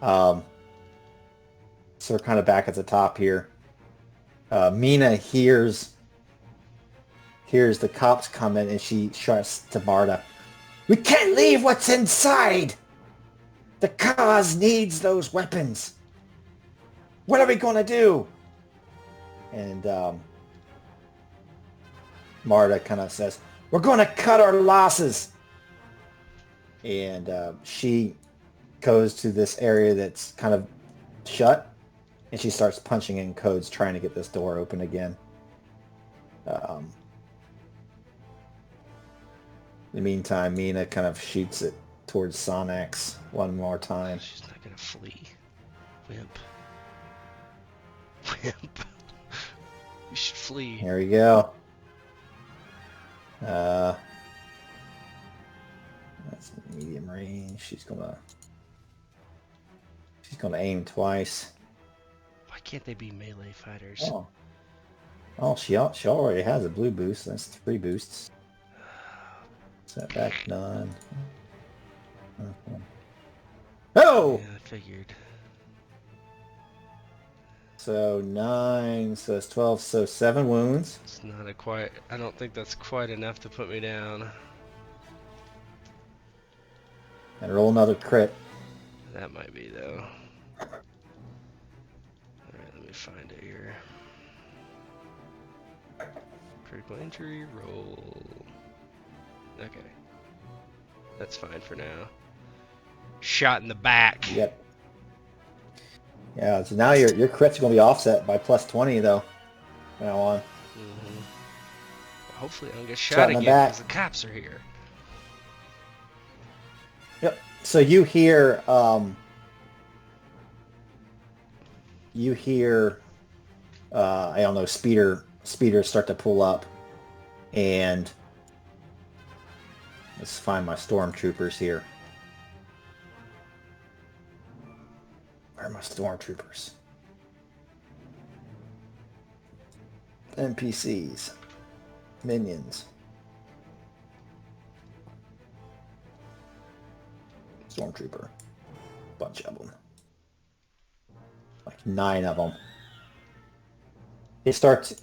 So we're kind of back at the top here. Meena hears the cops coming, and she shouts to Marta, "We can't leave what's inside! The cause needs those weapons! What are we going to do?" And Marta kind of says, "We're going to cut our losses." And she goes to this area that's kind of shut, and she starts punching in codes trying to get this door open again. In the meantime, Meena kind of shoots it towards Sonnax one more time.
She's not gonna flee. Wimp. Wimp. You should flee.
Here we go. That's medium range. She's gonna aim twice.
Why can't they be melee fighters?
Oh, she already has a blue boost. That's 3 boosts. Set back none. Oh!
Yeah, I figured.
So 9, so it's 12, so 7 wounds.
It's not a quite. I don't think that's quite enough to put me down.
And roll another crit.
That might be though. Alright, let me find it here. Critical injury roll. Okay. That's fine for now. Shot in the back.
Yep. Yeah, so now your crit's going to be offset by plus 20 though. From now on.
Hopefully I don't get
Shot
shot
in the
again
back.
because the cops are here.
Yep. So you hear I don't know, speeders start to pull up, and let's find my stormtroopers here. Where are my stormtroopers? NPCs. Minions. Stormtrooper. Bunch of them. Like 9 of them. They start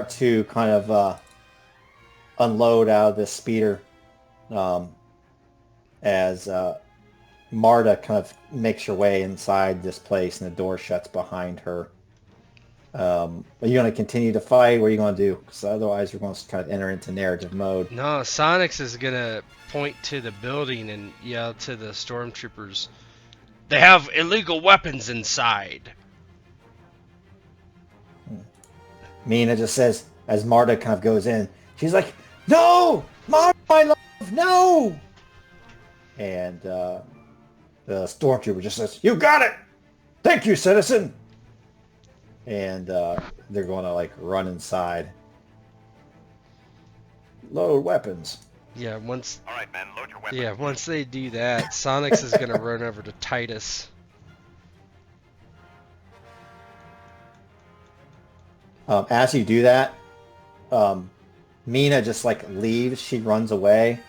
to kind of unload out of this speeder as Marta kind of makes her way inside this place, and the door shuts behind her. Are you going to continue to fight? What are you going to do? Because otherwise we're going to kind of enter into narrative mode.
No, Sonnax is gonna point to the building and yell to the stormtroopers, "They have illegal weapons inside."
Meena just says, as Marta kind of goes in, she's like, "No! Marta, my love, no!" And the stormtrooper just says, "You got it! Thank you, citizen!" And they're going to like run inside. Load weapons.
Yeah, once.
All right, men, load your weapons.
Yeah, once they do that, Sonnax is gonna run over to Titus.
As you do that, Meena just like leaves. She runs away,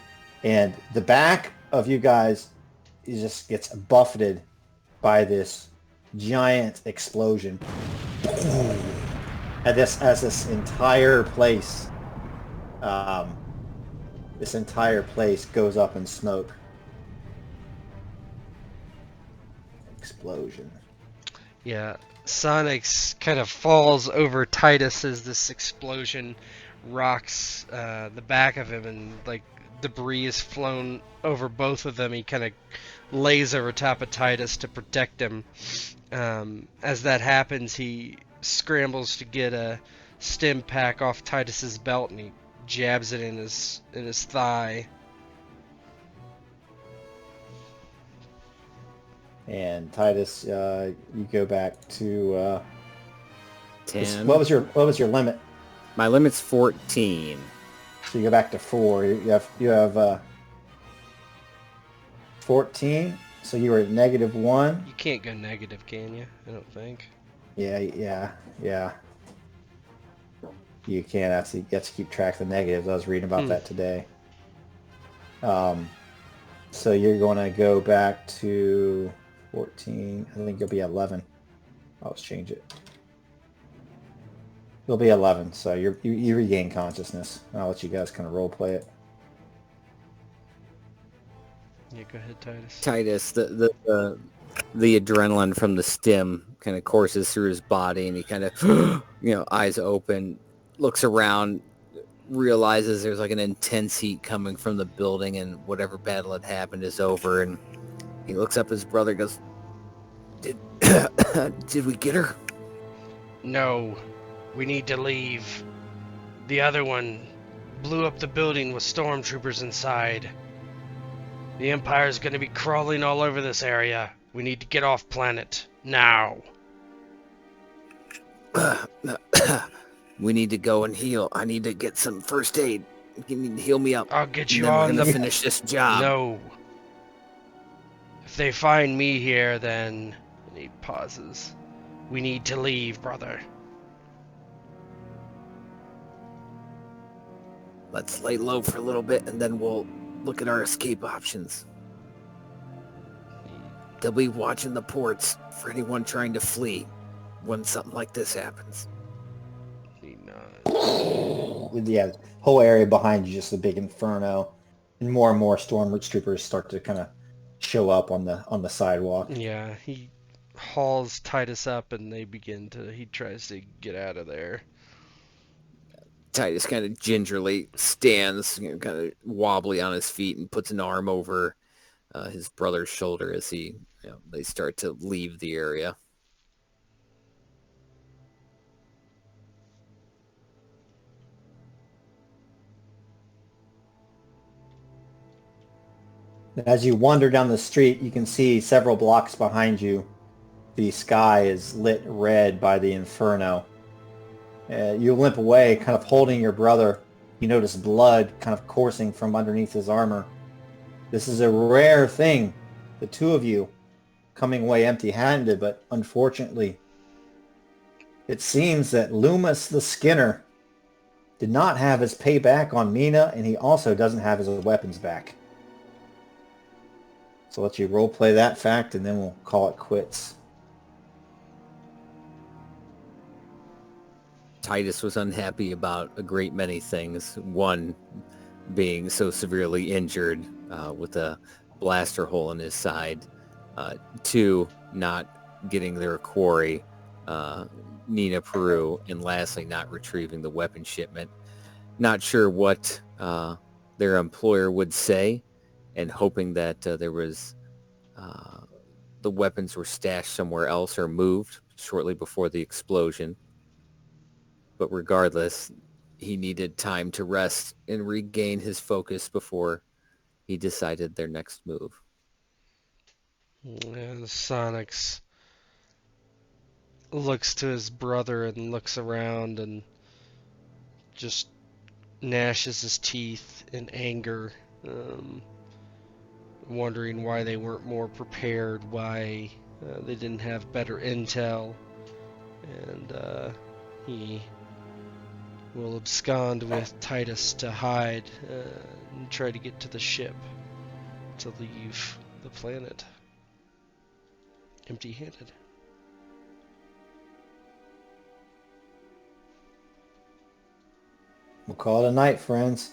and the back of you guys just gets buffeted by this giant explosion. And this entire place, goes up in smoke. Explosion.
Yeah, Sonnax kind of falls over Titus as this explosion rocks the back of him and like debris is flown over both of them, he kind of lays over top of Titus to protect him. As that happens, he scrambles to get a stim pack off Titus's belt, and he jabs it in his thigh.
And Titus, you go back to
10.
what was your limit?
My limit's 14.
So you go back to 4. You have 14. So you were at -1.
You can't go negative, can you? I don't think.
Yeah. You can't actually get to keep track of the negatives. I was reading about that today. So you're going to go back to 14. I think you'll be 11. I'll just change it. You'll be 11. So you regain consciousness. I'll let you guys kind of role play it.
Yeah, go ahead, Titus.
Titus, the adrenaline from the stim kind of courses through his body, and he kind of, eyes open, looks around, realizes there's like an intense heat coming from the building, and whatever battle had happened is over. And he looks up at his brother, goes, "Did did we get her?"
No, we need to leave. The other one blew up the building with stormtroopers inside. The Empire's going to be crawling all over this area. We need to get off planet now.
We need to go and heal. I need to get some first aid. You need to heal me up.
I'll get
and
you
then we're
on
gonna
the
finish this job.
No. If they find me here, then... And he pauses. We need to leave, brother.
Let's lay low for a little bit, and then we'll look at our escape options. They'll be watching the ports for anyone trying to flee when something like this happens.
He nods.
Yeah, whole area behind you just a big inferno, and more stormtroopers start to kind of show up on the sidewalk.
Yeah, he hauls Titus up, and he tries to get out of there.
Titus kind of gingerly stands, kind of wobbly on his feet, and puts an arm over his brother's shoulder as they start to leave the area.
As you wander down the street, you can see several blocks behind you. The sky is lit red by the inferno. You limp away, kind of holding your brother. You notice blood kind of coursing from underneath his armor. This is a rare thing, the two of you coming away empty-handed, but unfortunately, it seems that Loomis the Skinner did not have his payback on Meena, and he also doesn't have his weapons back. So I'll let you roleplay that fact, and then we'll call it quits.
Titus was unhappy about a great many things. One, being so severely injured with a blaster hole in his side. 2, not getting their quarry, Meena Peru. And lastly, not retrieving the weapon shipment. Not sure what their employer would say, and hoping that there was the weapons were stashed somewhere else or moved shortly before the explosion. But regardless, he needed time to rest and regain his focus before he decided their next move.
And Sonnax looks to his brother and looks around and just gnashes his teeth in anger, wondering why they weren't more prepared, why they didn't have better intel, and he will abscond with Titus to hide and try to get to the ship to leave the planet empty-handed.
We'll call it a night, friends.